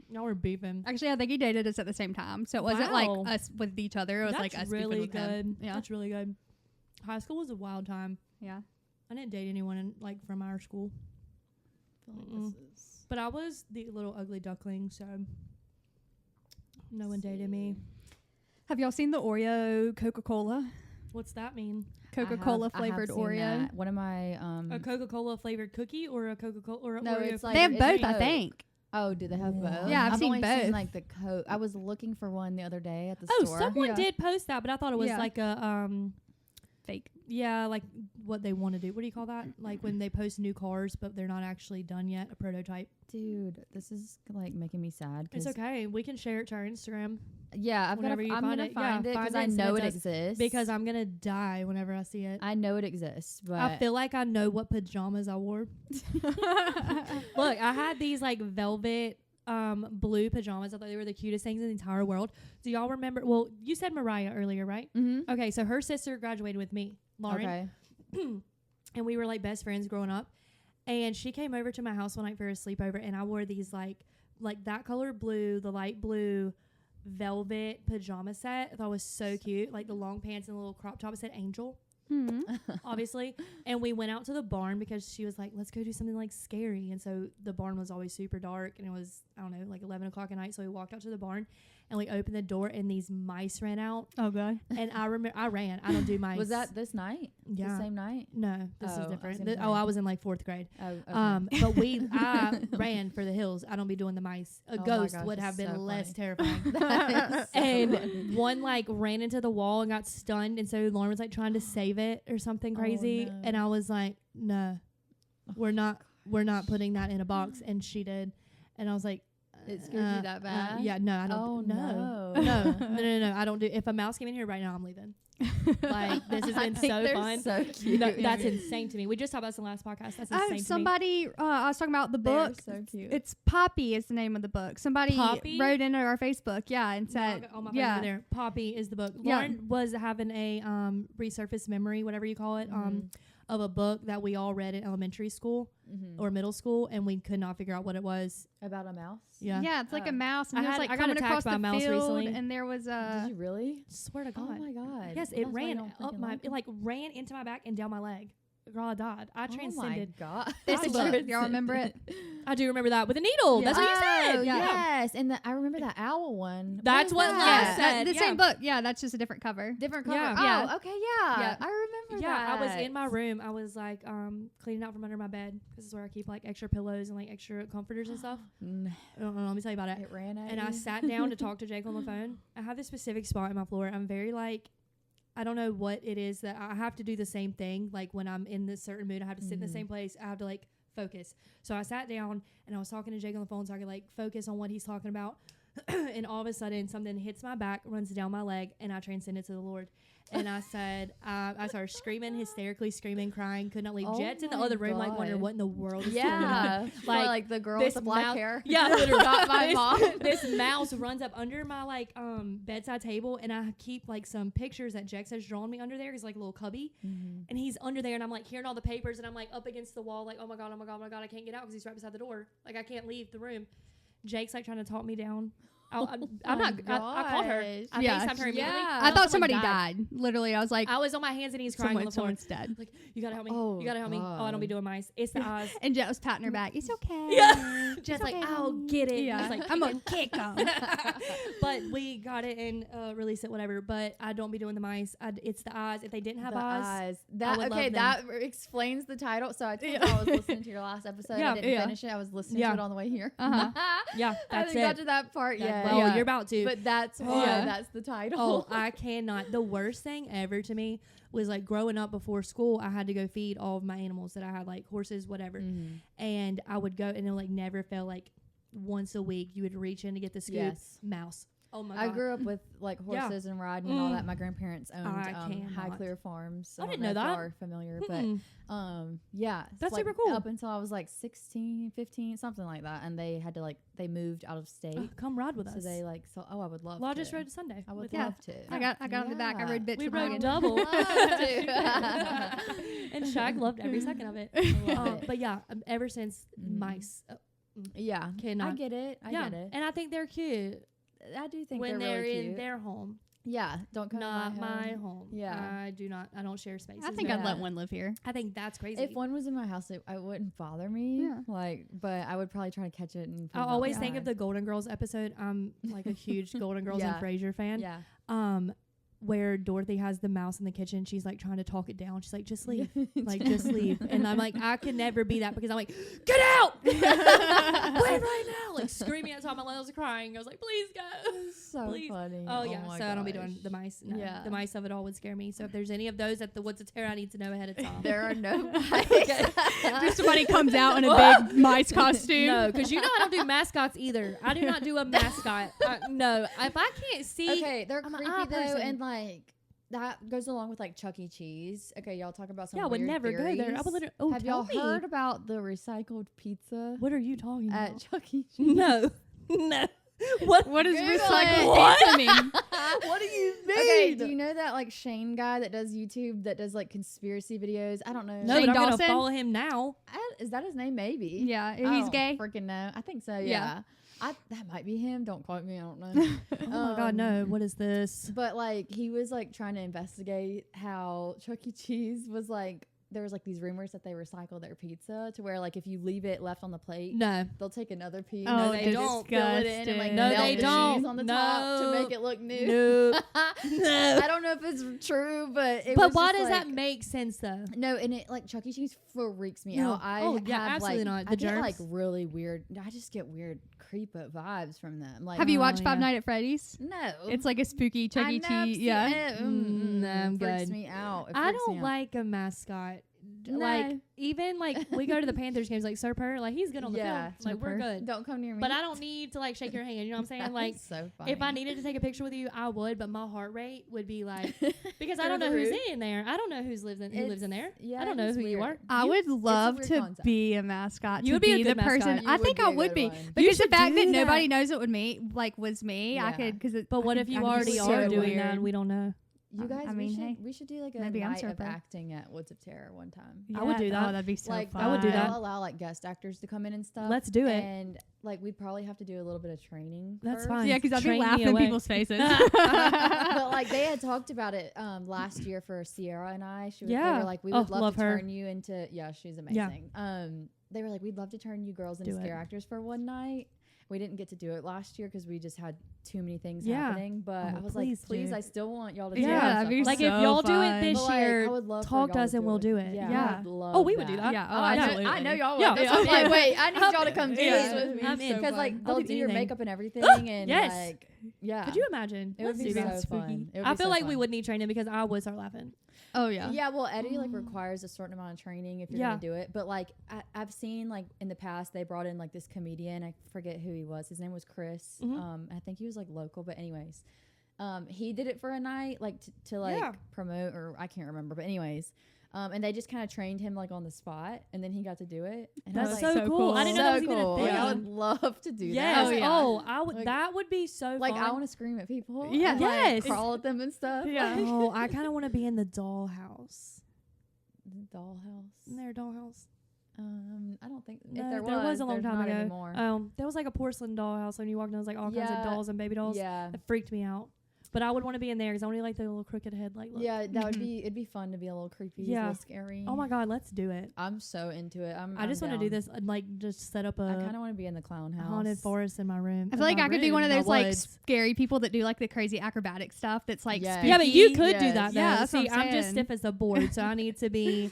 Y'all were beefing. Actually, I think he dated us at the same time, so it wasn't like Wow. us with each other. It was like us beefing really with him. good. Yeah, That's really good. High school was a wild time. yeah. I didn't date anyone from our school, but I was the little ugly duckling, so no one dated me. Have y'all seen the Oreo Coca-Cola? What's that mean? Coca-Cola flavored Oreo. One of my A Coca-Cola flavored cookie or a Coca-Cola or a No, Oreo? it's like- They have it's both, I Coke. think. Oh, do they have both? Yeah, I've seen only both. Seen like the Coke. I was looking for one the other day at the Oh, store. someone Yeah. did post that, but I thought it was Yeah. like a Fake. yeah, like what they want to do. What do you call that? Like when they post new cars, but they're not actually done yet, a prototype. Dude, this is like making me sad. It's okay. We can share it to our Instagram Yeah, I'm Whenever you find gonna it. Yeah, find it find because it I and know send it it to us exists. because I'm gonna die whenever I see it. I know it exists, but I feel like I know what pajamas I wore. Look, I had these like velvet blue pajamas. I thought they were the cutest things in the entire world. Do y'all remember? Well, you said Mariah earlier, right? Mm-hmm. Okay, so her sister graduated with me, Lauren, Okay. and we were like best friends growing up. And she came over to my house one night for a sleepover, and I wore these like that color blue, the light blue velvet pajama set. I thought it was so cute, like the long pants and the little crop top. It said Angel, obviously. And we went out to the barn because she was like, let's go do something like scary. And so the barn was always super dark, and it was, I don't know, like 11 o'clock at night. So we walked out to the barn and we opened the door, and these mice ran out. Oh god. And I remember I ran. I don't do mice. Was that this night? Yeah. The same night? No, this Oh, is I was different. gonna say. I was in like 4th grade. Oh, okay. But I ran for the hills. I don't be doing the mice. A Oh my ghost gosh, would have that's been so less funny. terrifying. That is so And funny. one like ran into the wall and got stunned, and so Lauren was like trying to save it or something crazy. no. And I was like, no, we're not putting that in a box. And she did, and I was like, It scared you that bad? yeah, no, I don't. Oh, no. no. No. I don't do. If a mouse came in here right now, I'm leaving. Like this has I been think so they're fun. So cute. No, that's insane to me. We just talked about this in the last podcast. That's insane Oh, to me. somebody. I was talking about the They're book. so cute. It's Poppy is the name of the book. Somebody Poppy? wrote into our Facebook, yeah, and No, said, on my phone yeah, over there. Poppy is the book. Yeah. Lauren was having a resurface memory, whatever you call it, of a book that we all read in elementary school or middle school, and we could not figure out what it was. About a mouse? yeah, it's like a Oh. mouse, and I it was had- like I got coming attacked across by a the mouse field, recently. and there was Did you really? Swear to Oh God. my god. Yes, That's it why you ran don't up freaking my, like it like ran into my back and down my leg. Girl, I died. I Oh my transcended. god. this I book. was- Y'all remember it? I do remember that with a needle. Yeah. That's what you said. Oh, Yeah. yes. And I remember that owl one. That's is what that? Laz said. the yeah. same book. Yeah, that's just a different cover. Different color. Yeah. Oh, Yeah. okay, yeah. Yeah. I remember Yeah, that. I was in my room. I was like cleaning out from under my bed because it's where I keep like extra pillows and like extra comforters and stuff. Let me tell you about it. It ran at And you. I sat down to talk to Jake on the phone. I have this specific spot in my floor. I'm very like, I don't know what it is that I have to do the same thing. Like when I'm in this certain mood, I have to sit in the same place. I have to like focus. So I sat down and I was talking to Jake on the phone so I could like focus on what he's talking about. And all of a sudden something hits my back, runs down my leg, and I transcended to the Lord. And I said, I started screaming, hysterically screaming, crying, could not leave. Oh Jet's in the my other room, like wondering God. what in the world is going on. Yeah. like the girl with this the black mouse- hair. Yeah, literally. Got my this, mom. this mouse runs up under my like bedside table, and I keep like some pictures that Jex has drawn me under there. He's like a little cubby, and he's under there, and I'm like hearing all the papers, and I'm like up against the wall, like oh my god, I can't get out because he's right beside the door. Like I can't leave the room. Jake's like trying to talk me down. I'm not. I called her. I Yeah. FaceTimed her immediately. Yeah. I thought Someone somebody died. Literally, I was like, I was on my hands and knees crying on the floor. someone's dead. Like you gotta help me. Oh, you gotta help me. Oh, I don't be God. doing mice. It's the eyes. And Jet was patting her back. It's okay. Yeah. It's Just like okay. I'll get it. Yeah. I was like, I'm gonna kick him. but we got it and released it, whatever. But I don't be doing the mice. It's the eyes. If they didn't have The eyes, That would okay, love that explains the title. So I told you I was listening to your last episode. Yeah, I didn't yeah. finish it. I was listening Yeah. to it on the way here. Uh-huh. yeah, I that's haven't got it. to that part yet. Well, Yeah. you're about to. But that's why Yeah. that's the title. Oh, I cannot. The worst thing ever to me was like growing up before school. I had to go feed all of my animals that I had, like horses, whatever. And I would go, and it like never felt like once a week you would reach in to get the scoop. Yes. Mouse. Oh my I god. grew up with like Yeah. horses and riding and all that. My grandparents owned I High cannot. Clear Farms. I don't didn't know know if y'all that. are familiar, Mm-mm. but yeah, it's That's like super cool. Up until I was like 16, 15, something like that, and they had to they moved out of state. Come ride with So us. they I would love Well, I to. just rode Sunday. I would with love you. to. I got on the back. I rode bitch We with rode Megan. double. Love to. And Shaq loved every second of it. love it. But yeah, ever since Mhm. mice, Yeah, cannot. I get it. I yeah, get it. and I think they're cute I do think when they're really in cute. their home, Yeah, don't come not to my home. home. Yeah. I do not. I don't share spaces. I think with I'd them. let one live here. I think that's crazy. If one was in my house, it wouldn't bother me. Yeah. But I would probably try to catch it. And I always think of the Golden Girls episode. I'm like a huge Golden Girls Yeah. and Frasier fan. Yeah. Where Dorothy has the mouse in the kitchen. She's like trying to talk it down. She's like, just leave. Like, just leave. And I'm like, I can never be that because I'm like, get out! Leave right now! Like, screaming at the top of my lungs, crying. I was like, please go. So Please. funny. Oh, yeah. my So I don't be gosh. doing the mice. No. Yeah. The mice of it all would scare me. So if there's any of those at the Woods of Terror, I need to know ahead of time. There are no Just somebody comes out in a big mice costume. No, because you know I don't do mascots either. I do not do a mascot. No. If I can't see. Okay, they're I'm an creepy eye though, person. and like that goes along with like Chuck E. Cheese. Okay, y'all talk about some. Yeah, I would weird never go there. I theories. would literally. Oh, Have tell y'all me. heard about the recycled pizza What are you talking at about? Chuck E. Cheese? No. No. What? What does Google recycled it. pizza mean? What do you mean? Okay, do you know that like Shane guy that does YouTube that does like conspiracy videos? I don't know. No, Shane but I'm gonna Dawson? follow him now. Is that his name? Maybe. Yeah, I he's don't gay. Freaking know. I think so. Yeah. Yeah. That might be him. Don't quote me. I don't know. Oh my god, no! What is this? But like he was like trying to investigate how Chuck E. Cheese was like. There was like these rumors that they recycle their pizza to where like if you leave it left on the plate, No, they'll take another piece. Oh, they and don't. fill it in and like No, melt they the don't. cheese on the top to No. make it look new. no. No. I don't know if it's true, but it But was why just does like, that make sense though? No, and it like Chuck E. Cheese freaks me No. out. I Oh, yeah, have, absolutely like, not. I The get like germs? really weird. I just get weird creep vibes from them. Like Have you Oh, watched Five yeah. Nights at Freddy's? no, It's like a spooky Chuck I E. know, I've Cheese. seen Yeah. it. No, I'm freaks good. me out. It I freaks don't me out. like a mascot. No. Like even like we go to the Panthers games, like Sir Purr, like he's good on the Yeah, field. Like we're Purr. good. Don't come near me. But I don't need to like shake your hand. You know what I'm saying? Like That's so funny. if I needed to take a picture with you, I would, but my heart rate would be like because I Through don't know the who's roof. in there. I don't know who lives in there. Yeah, I don't know it's who you weird. are. I would love weird to concept. be a mascot. You to would be a the good mascot. person. You I would think be I a would good be one. You because the should fact do that nobody that. knows it with me was me. I Yeah. could because. But what if you already so are doing weird. that and we don't know? You guys, I mean, hey, we should do like a maybe I'm night of Surfer. acting at Woods of Terror one time. I would do that. Oh, that'd be so Like fun. I would do that. They'll allow like guest actors to come in and stuff. Let's do it. And like we'd probably have to do a little bit of training. That's first. fine. Yeah, because I'd be Train me laughing in away. people's faces. But like they had talked about it last year for Sierra and I. They Yeah. were like, we Oh, would love love to her. turn you into. Yeah, she's amazing. They were like, we'd love to turn you girls into Do it. scare actors for one night. We didn't get to do it last year because we just had too many things Yeah. happening. But Oh, I was please like, please, do. I still want y'all to Yeah, do that'd be stuff Like that. if so y'all do fun. it this But, like, year, I would love for talk to y'all us and we'll do it. Yeah, Yeah. I would love Oh, we would that. do that. Yeah, oh, I know, absolutely. I know y'all would. Yeah. That's why I'm like, wait, I need I'm- y'all to come do yeah. this with me. I'm in. Because like I'll they'll do do your anything. makeup and everything, and Yes. like, yeah. Could you imagine? It would Let's be do so that. fun. It would I be feel so like we fun. would need training because I would start laughing. Oh yeah. Yeah, well, Eddie like requires a certain amount of training if you're Yeah. gonna do it. But like I've seen like in the past they brought in like this comedian. I forget who he was. His name was Chris. Mhm. I think he was like local, but anyways, he did it for a night like to like Yeah. promote or I can't remember. But anyways, and they just kind of trained him like on the spot, and then he got to do it. And I That's was so, like, so cool. cool. I didn't know that was so even a cool. thing. Like, I would love to do Yes. that. Oh, I would. Like- that would be so Like fun. I want to scream at people. Yeah. and, Yes. Like, crawl at them and stuff. Yeah. Oh, I kind of want to be in the dollhouse. Dollhouse. Isn't there a dollhouse? I don't think No, if there was a long there's time not ago. Anymore. There was like a porcelain dollhouse when you walked in. There was like all kinds of Yeah. dolls and baby dolls. Yeah. It freaked me out. But I would want to be in there because I want to like the little crooked head. Like, look. Yeah, that would Mhm. be. It'd be fun to be a little creepy, Yeah. a little scary. Oh my god, let's do it. I'm so into it. I just want to do this. Like, just set up I a kind of want to be in the clown house. haunted forest in my room. I feel like I could be one of those like woods. scary people that do like the crazy acrobatic stuff. That's like Yes. spooky. Yeah, but you could do Yes. that. Though. Yeah, that's See, what I'm I'm just saying. stiff as a board, so I need to be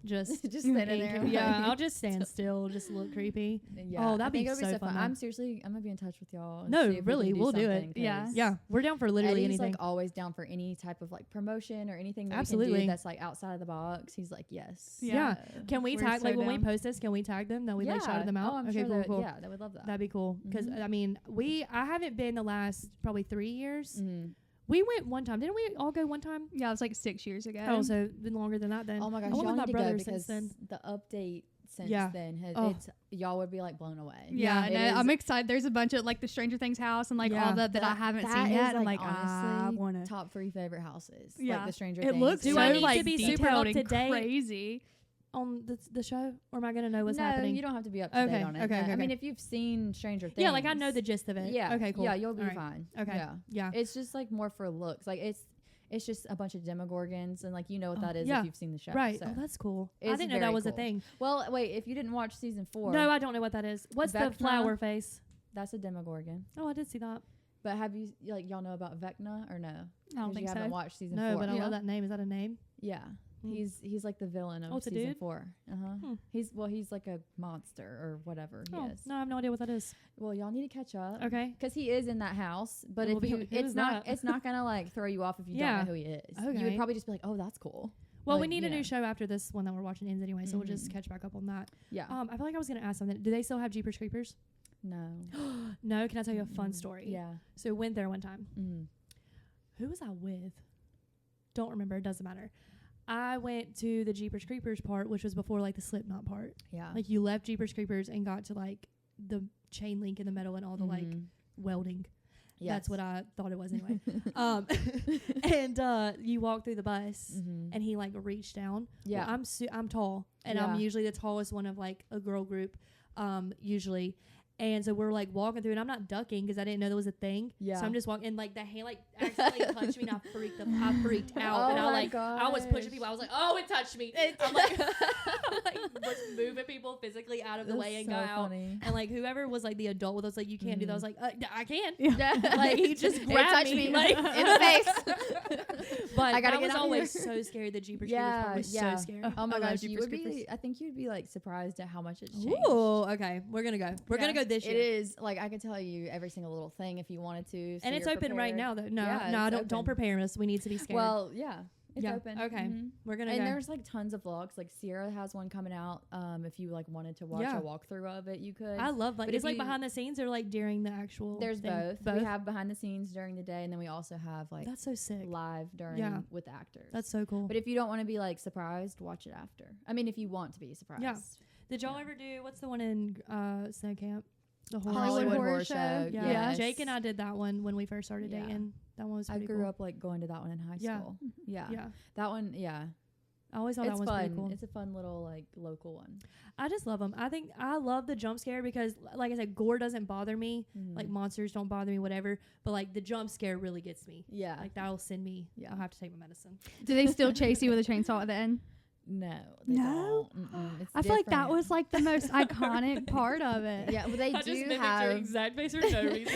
just Just standing ink. there. Yeah, like- I'll just stand still, just look creepy. Yeah, Oh, that'd I think be it'll so fun, though. I'm gonna be in touch with y'all. And No, see if really, we can we'll do it. something, Yeah. 'cause Yeah, we're down for literally Eddie's anything. like always down for any type of like promotion or anything that we can Absolutely. do that's like outside of the box. He's like, yes. Yeah. So- Can we We're tag so like when we down. post this? Can we tag them that we like shouted them out? Oh, I'm okay, sure cool, that- cool. Yeah, they would love that. That'd be cool because Mhm. I mean I haven't been the last probably 3 years. Mhm. We went one time, didn't we? All go one time. Yeah, it was like 6 years ago. Oh, so been longer than that then. Oh my gosh, I went y'all with my need to brother go since because then. the update since Yeah. then has Oh. it's y'all would be like blown away. Yeah, It and is- I'm excited. There's a bunch of like the Stranger Things house and like Yeah. all that I haven't that seen is, yet. I'm like, honestly, I want to. top 3 favorite houses. Yeah. Like the Stranger It Things. looks Do so I need to like be super detailed up to and date? crazy. On the show, or am I gonna know what's no, happening? you don't have to be up to Okay, date on it. okay, okay, I mean, okay. if you've seen Stranger Things, Yeah, like I know the gist of it. Yeah. Okay, cool. Yeah, you'll be All right. fine. Okay. Yeah. Yeah. It's just like more for looks. Like it's just a bunch of Demogorgons, and like you know what that is yeah. if you've seen the show. Right. So. Oh, that's cool. I It's didn't know that very was a cool. thing. Well, wait, if you didn't watch season 4, No, I don't know what that is. What's the Vecna? flower face? that's a Demogorgon. Oh, I did see that. But have you like y'all know about Vecna or no? I 'Cause don't think you haven't so. watched season No, 4. but I Yeah. love that name. Is that a name? Yeah. Hmm. He's like the villain of Oh, it's a season dude? 4. Uh-huh. Hmm. He's like a monster or whatever he Oh, is. no, I have no idea what that is. Well, y'all need to catch up. Okay. Because he is in that house, but Well, if you, who is it's not, that? it's not gonna like throw you off if you Yeah. don't know who he is. You Okay. would probably just be like, oh, that's cool. Well, we Like, need a you know. new show after this one that we're watching ends anyway, so we'll just Mhm. catch back up on that. Yeah. I feel like I was gonna ask something. Do they still have Jeepers Creepers? No. No. Can I tell you a fun Mm-mm. story? Yeah. So we went there one time. Mm. Who was I with? Don't remember. It doesn't matter. I went to the Jeepers Creepers part, which was before like the Slipknot part. Yeah. Like you left Jeepers Creepers and got to like the chain link in the middle and all the like Mhm. welding. Yes. That's what I thought it was anyway. And you walk through the bus Mhm. and he like reached down. Yeah. Well, I'm tall and Yeah. I'm usually the tallest one of like a girl group, usually. And so we're like walking through and I'm not ducking because I didn't know there was a thing. Yeah. So I'm just walking and like the hand like accidentally touched me and I freaked out Oh and my I was pushing gosh. people. I was like, oh, it touched me. I'm like, I'm like was moving people physically out of the That's way and so got out. funny. And like whoever was like the adult with us, like you can't do that. I was like, I can. Yeah. Like he just It grabbed touched me, me like in the face. But I gotta I get was out always here. so scared. The Jeepers Creepers Yeah, part was yeah. so scary. Oh my I love gosh, you Jeepers would be. Creepers. I think you'd be like surprised at how much it's changed. Ooh, okay. We're gonna go. We're gonna Yeah. go this It year. is like I could tell you every single little thing if you wanted to. so And it's you're open right prepared. now though. No, Yeah, no, it's don't open. prepare us. We need to be scared. Well, yeah, it's Yeah, open. okay. Mhm. we're gonna And go. there's like tons of vlogs. Like Sierra has one coming out. If you like wanted to watch Yeah. a walkthrough of it, you could. I love like but it's if like you- behind the scenes or like during the actual. There's thing? both. We have behind the scenes during the day, and then we also have like That's so sick. live during Yeah. with actors. That's so cool. But if you don't want to be like surprised, watch it after. I mean, if you want to be surprised. Did y'all yeah. ever do what's the one in Snow Camp? The Hollywood Show? Horror Show. Yeah, Yes. Jake and I did that one when we first started Yeah. dating. That one was I pretty grew cool. up like going to that one in high Yeah. school. Yeah. Yeah, That one. Yeah. I always thought that It's one was pretty fun. cool. It's a fun little like local one. I just love them. I think I love the jump scare because, like I said, gore doesn't bother me. Mhm. Like monsters don't bother me, whatever. But like the jump scare really gets me. Yeah. Like that'll send me. Yeah. I'll have to take my medicine. Do they still chase you with a chainsaw at the end? No. They No? don't. Mm-mm. It's I feel like that different. was like the most iconic part of it. Yeah, but they do have exact face for no reason.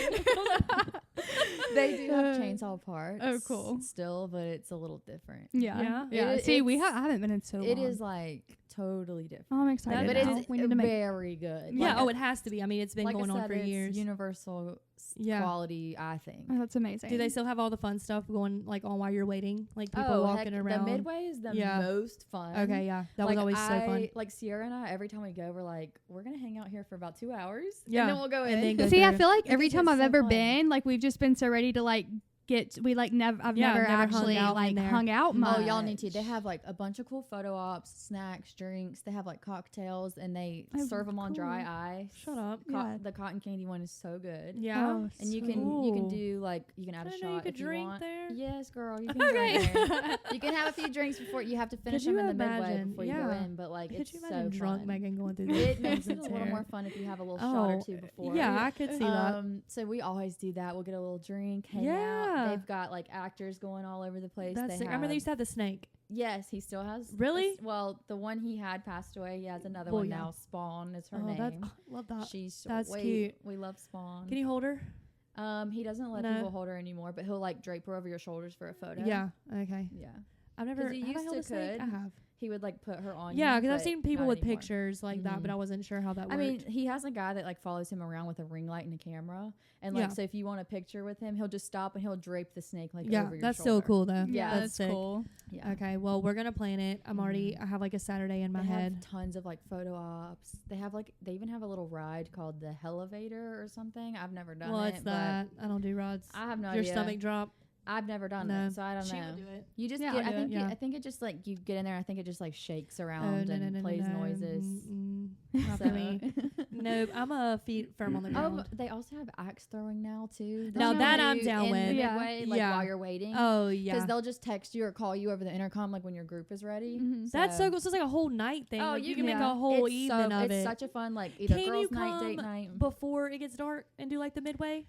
they do have chainsaw parts. Oh, cool. Still, but it's a little different. Yeah. Yeah? Yeah. It- See, it's- I haven't been in so long. It is like totally different. Oh, I'm excited. but now. it's we need to make. very good. Yeah. Like, Oh, it has to be. I mean, it's been like I going on said, for it's years. Universal Yeah. quality, I think. Oh, that's amazing. Do they still have all the fun stuff going like on while you're waiting? Like people Oh, walking heck, around. The Midway is the Yeah. most fun. Okay, yeah, that Like, was always so fun. Like Sierra and I, every time we go, we're like, we're gonna hang out here for about 2 hours. Yeah. And then we'll go And in. then go See, I through. feel like Because every time it's I've so ever fun. been, like we've just been so ready to like I've Yeah, never I've never hung actually out in like there. hung out much. Oh, y'all need to. They have like a bunch of cool photo ops, snacks, drinks. They have like cocktails, and they Oh, serve them on dry cool. ice. Shut up. Yeah. The cotton candy one is so good. Yeah. Oh, And you sweet. can Cool. do like you can add a I shot know you could if you drink want. there. Yes, girl, you can Okay. drink there. You can have a few drinks before you have to finish you them in the midway imagine? before you go Yeah. in. But like Could it's you so imagine drunk fun. Megan going through this? It makes it a little more fun if you have a little shot or two before. Yeah, I could see that. So we always do that. We'll get a little drink, hang Yeah. out. They've got like actors going all over the place. That's they sick. I remember they have- used to have the snake. Yes, he still has. Really? Well, the one he had passed away. He has another Well, one yeah. now. Spawn is her Oh, that's name. love that. She's That's way, cute. We love Spawn. Can you hold her? He doesn't let No. people hold her anymore, but he'll like drape her over your shoulders for a photo. Yeah. Okay. Yeah. I've never. 'Cause he have I used held to a snake? could. I have. he would like put her on. Yeah, you, because I've but seen people not with anymore. pictures like that, but I wasn't sure how that worked. I mean, he has a guy that like follows him around with a ring light and a camera, and like so if you want a picture with him, he'll just stop and he'll drape the snake like over your that's shoulder. so cool though. Yeah, that's that's cool. Yeah. Okay, well we're gonna plan it. I have like a Saturday in my They head. have tons of like photo ops. They even have a little ride called the Elevator or something. I've never done it. What's that? I don't do rods. I have no Your idea. stomach drop. I've never done No. it, so I don't She know. would do it. You just Yeah, get, I'll do it. I think it just like you get in there. I think it just like shakes around no, and plays noises. Not for me. Nope, I'm a feet firm on the ground. They also have axe throwing now too. Now They'll that do I'm down in with. the Yeah. midway, like Yeah. while you're waiting. Oh yeah, Because they'll just text you or call you over the intercom like when your group is ready. that's so cool. So it's like a whole night thing. Oh, Like, you you can make can- a whole it's evening of it's it. such a fun like either Can you girls' night, date come night. before it gets dark and do like the midway.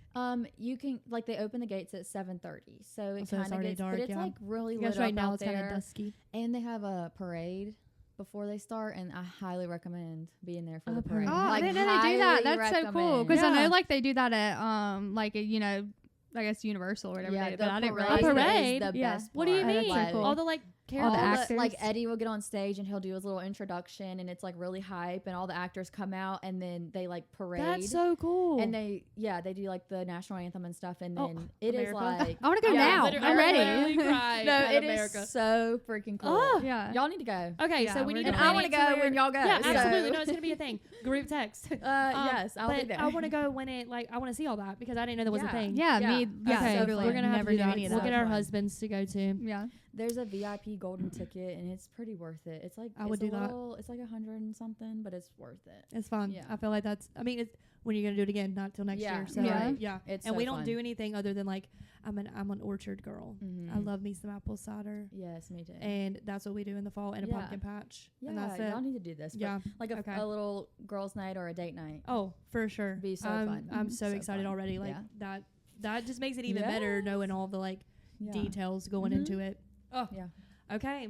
You can like they open the gates at 7:30, so it So it's kind of already gets dark, but it's yeah. like really I lit guess right up now out it's kind of there. dusky. And they have a parade before they start, and I highly recommend being there for A the parade. parade. Oh, Like, I didn't know they do that. highly That's so cool. recommend. Because I Yeah. know like they do that at like I guess Universal or whatever. Yeah, they do, the but I didn't parade, realize. A that. parade? is the Yeah. best What do you part. that's so mean? cool. All the like All the characters. actors. Like Eddie will get on stage and he'll do his little introduction, and it's like really hype, and all the actors come out, and then they like parade. That's so cool. and they do like the national anthem and stuff, and Oh, then it is America. like I want to go Yeah, now. literally- I'm I ready. literally cried no, at it America. is so freaking cool. Oh, Yeah. Y'all need to go. Okay, Yeah, so we we're need to gonna- And I plan want it to to go where- when y'all go. Yeah, so- absolutely. No, it's gonna be a thing. Group text. Yes, I'll but be there. I want to go when it like I want to see all that because I didn't know there was a Yeah. thing. Yeah, Yeah. me. Yeah, Okay, totally. we're gonna have never to do do that. any of We'll that. get our Fun. husbands to go to. Yeah. There's a VIP golden ticket, and it's pretty worth it. It's like I would it's do a that. little, It's like 100 and something, but it's worth it. It's fun. Yeah. I feel like that's. I mean, it's when you're gonna do it again, not till next Yeah, year. So yeah. yeah, It's and so we don't fun. do anything other than like I'm an orchard girl. Mhm. I love me some apple cider, Yes, me too. and that's what we do in the fall and a Yeah. pumpkin patch. yeah, and that's it. y'all need to do this. But Yeah. like Okay. a little girls' night or a date night. Oh, for sure. Be so I'm, fun. I'm so So excited fun. already. Like Yeah. that just makes it even better knowing all the like Yeah. details going Mhm. into it. Oh, Yeah. okay.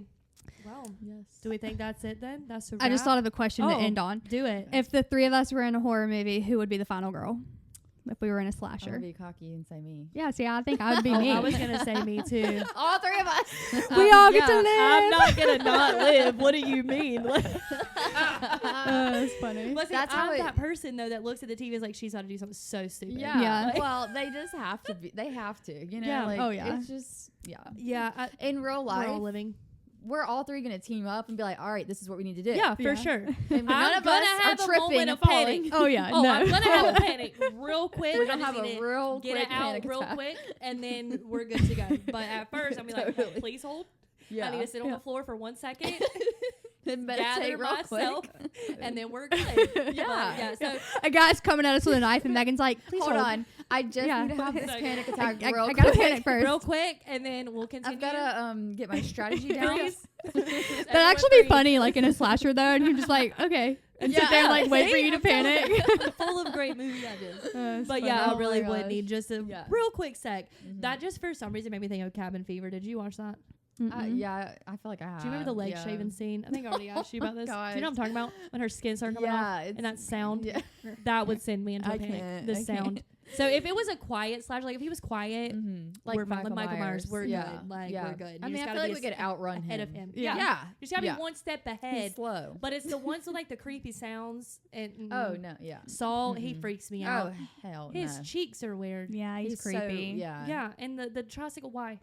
Well, Yes. do we think that's it then? That's a I just wrap? thought of a question to Oh. end on. Do it. If the three of us were in a horror movie, who would be the final girl? If we were in a I'm slasher. gonna be cocky and say me. Yeah, see, I think I would be me. I was gonna say me too. All three of us. We all get to live. I'm not gonna not live. What do you mean? That's funny. But see, That's how I'm it- that person though that looks at the TV is like she's got to do something so stupid. Yeah. Yeah. Well, they just have to be. They have to. You know. Yeah. Like, Oh, yeah. It's just Yeah. in real We're life, all living. we're all three gonna team up and be like, all right, this is what we need to do. Yeah, for Yeah. sure. And none I'm of gonna us have are a tripping moment and of falling. panic. Oh yeah, Oh, no. I'm gonna have a panic real quick. We're I gonna just have need a to real get quick it out panic real attack. quick, and then we're good to go. But at first, I'm gonna be like, Totally. please hold. Yeah. I need to sit on Yeah. the floor for 1 second, Then gather meditate real myself, quick. and then we're good. But, Yeah. yeah. So A guy's coming at us with a knife, and Megan's like, "Please Hold on. I just Yeah. need to have this So- panic attack I real gotta quick. panic first." real quick, and then we'll continue. I've gotta get my strategy down. Freeze. That'd actually be funny, like in a slasher though, and you're just like, okay, and sit there and like wait for See? you to I'm telling panic. Full of great movie ideas. But But yeah, I Oh really my would gosh. need just a Yeah. real quick sec. Mhm. That just for some reason made me think of Cabin Fever. Did you watch that? Yeah, I feel like I have. Do you remember the leg yeah. shaving scene? I think I already asked you about this. Do you know what I'm Gosh. talking about? When her skin started coming off Yeah, and that sound, Yeah. that would send me into a I panic. can't, The I sound. can't. So if it was a quiet slash, like if he was quiet, Mhm. we're fine. Like Michael Myers, we're yeah. good. Like yeah. we're good. I You mean, just I gotta feel like be we could outrun ahead him. of him. Yeah. Yeah. You just gotta Yeah. be one step He's ahead. slow. But it's the ones with like the creepy sounds and Oh no, yeah. Saul, he Mhm. freaks me out. Oh hell His no. cheeks are weird. Yeah, he's so- creepy. yeah. Yeah, and the tricycle, why?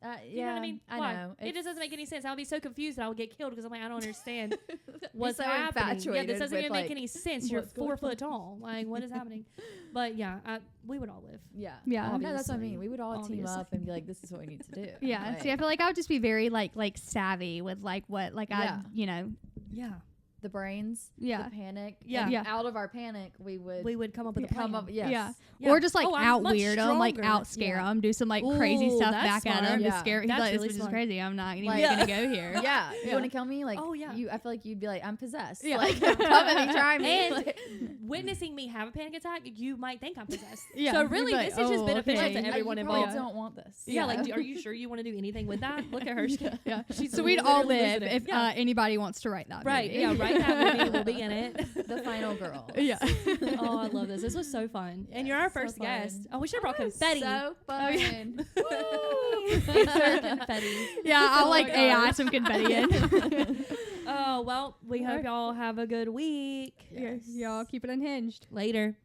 Yeah. You know what I mean? Why? know. It just doesn't make any sense. I would be so confused that I would get killed because I'm like, I don't understand You're what's so happening. Yeah, infatuated this doesn't with, even make like, any sense. You're what's going 4 foot on. tall. Like, what is happening? But yeah, we would all live. Yeah. Yeah. No, that's what I Obviously. mean. We would all team Obviously. up and be like, this is what we need to do. Yeah. Like, See, I feel like I would just be very like savvy with like what like Yeah. Yeah, the brains, Yeah. the panic. Yeah. and Yeah. out of our panic, we would we would come up with a plan. come up. Yes. Yeah. Yeah. Or just like Oh, I'm out much weird them, like stronger. out scare Yeah. them, do some like crazy Ooh, stuff that's back at smart. them Yeah. to scare. He's That's like, really this is smart. crazy. I'm not even Like- gonna go here. Yeah. You Yeah. want to kill me? Like, Oh, yeah. I feel like you'd be like, I'm possessed. Yeah. Like, come at me, try me. And Like, witnessing me have a panic attack, you might think I'm possessed. Yeah. So You'd really, be like, this is just oh, beneficial okay. to everyone you probably involved. don't want this. Yeah, like, are you sure you want to do anything with that? Look at her. Yeah. She's So we'd all literally live listening. if Yeah. anybody wants to write that. Right, movie. yeah, write write that movie. We'll be in it. The final girl. Yeah. Oh, I love this. This was so fun. And you're our so first fun. guest. Oh, we should have brought confetti. So fun. Insert confetti. Yeah, I'll Oh like my AI gosh. some confetti in. Oh, well, we hope y'all have a good week. Y'all keep it unhinged. Later.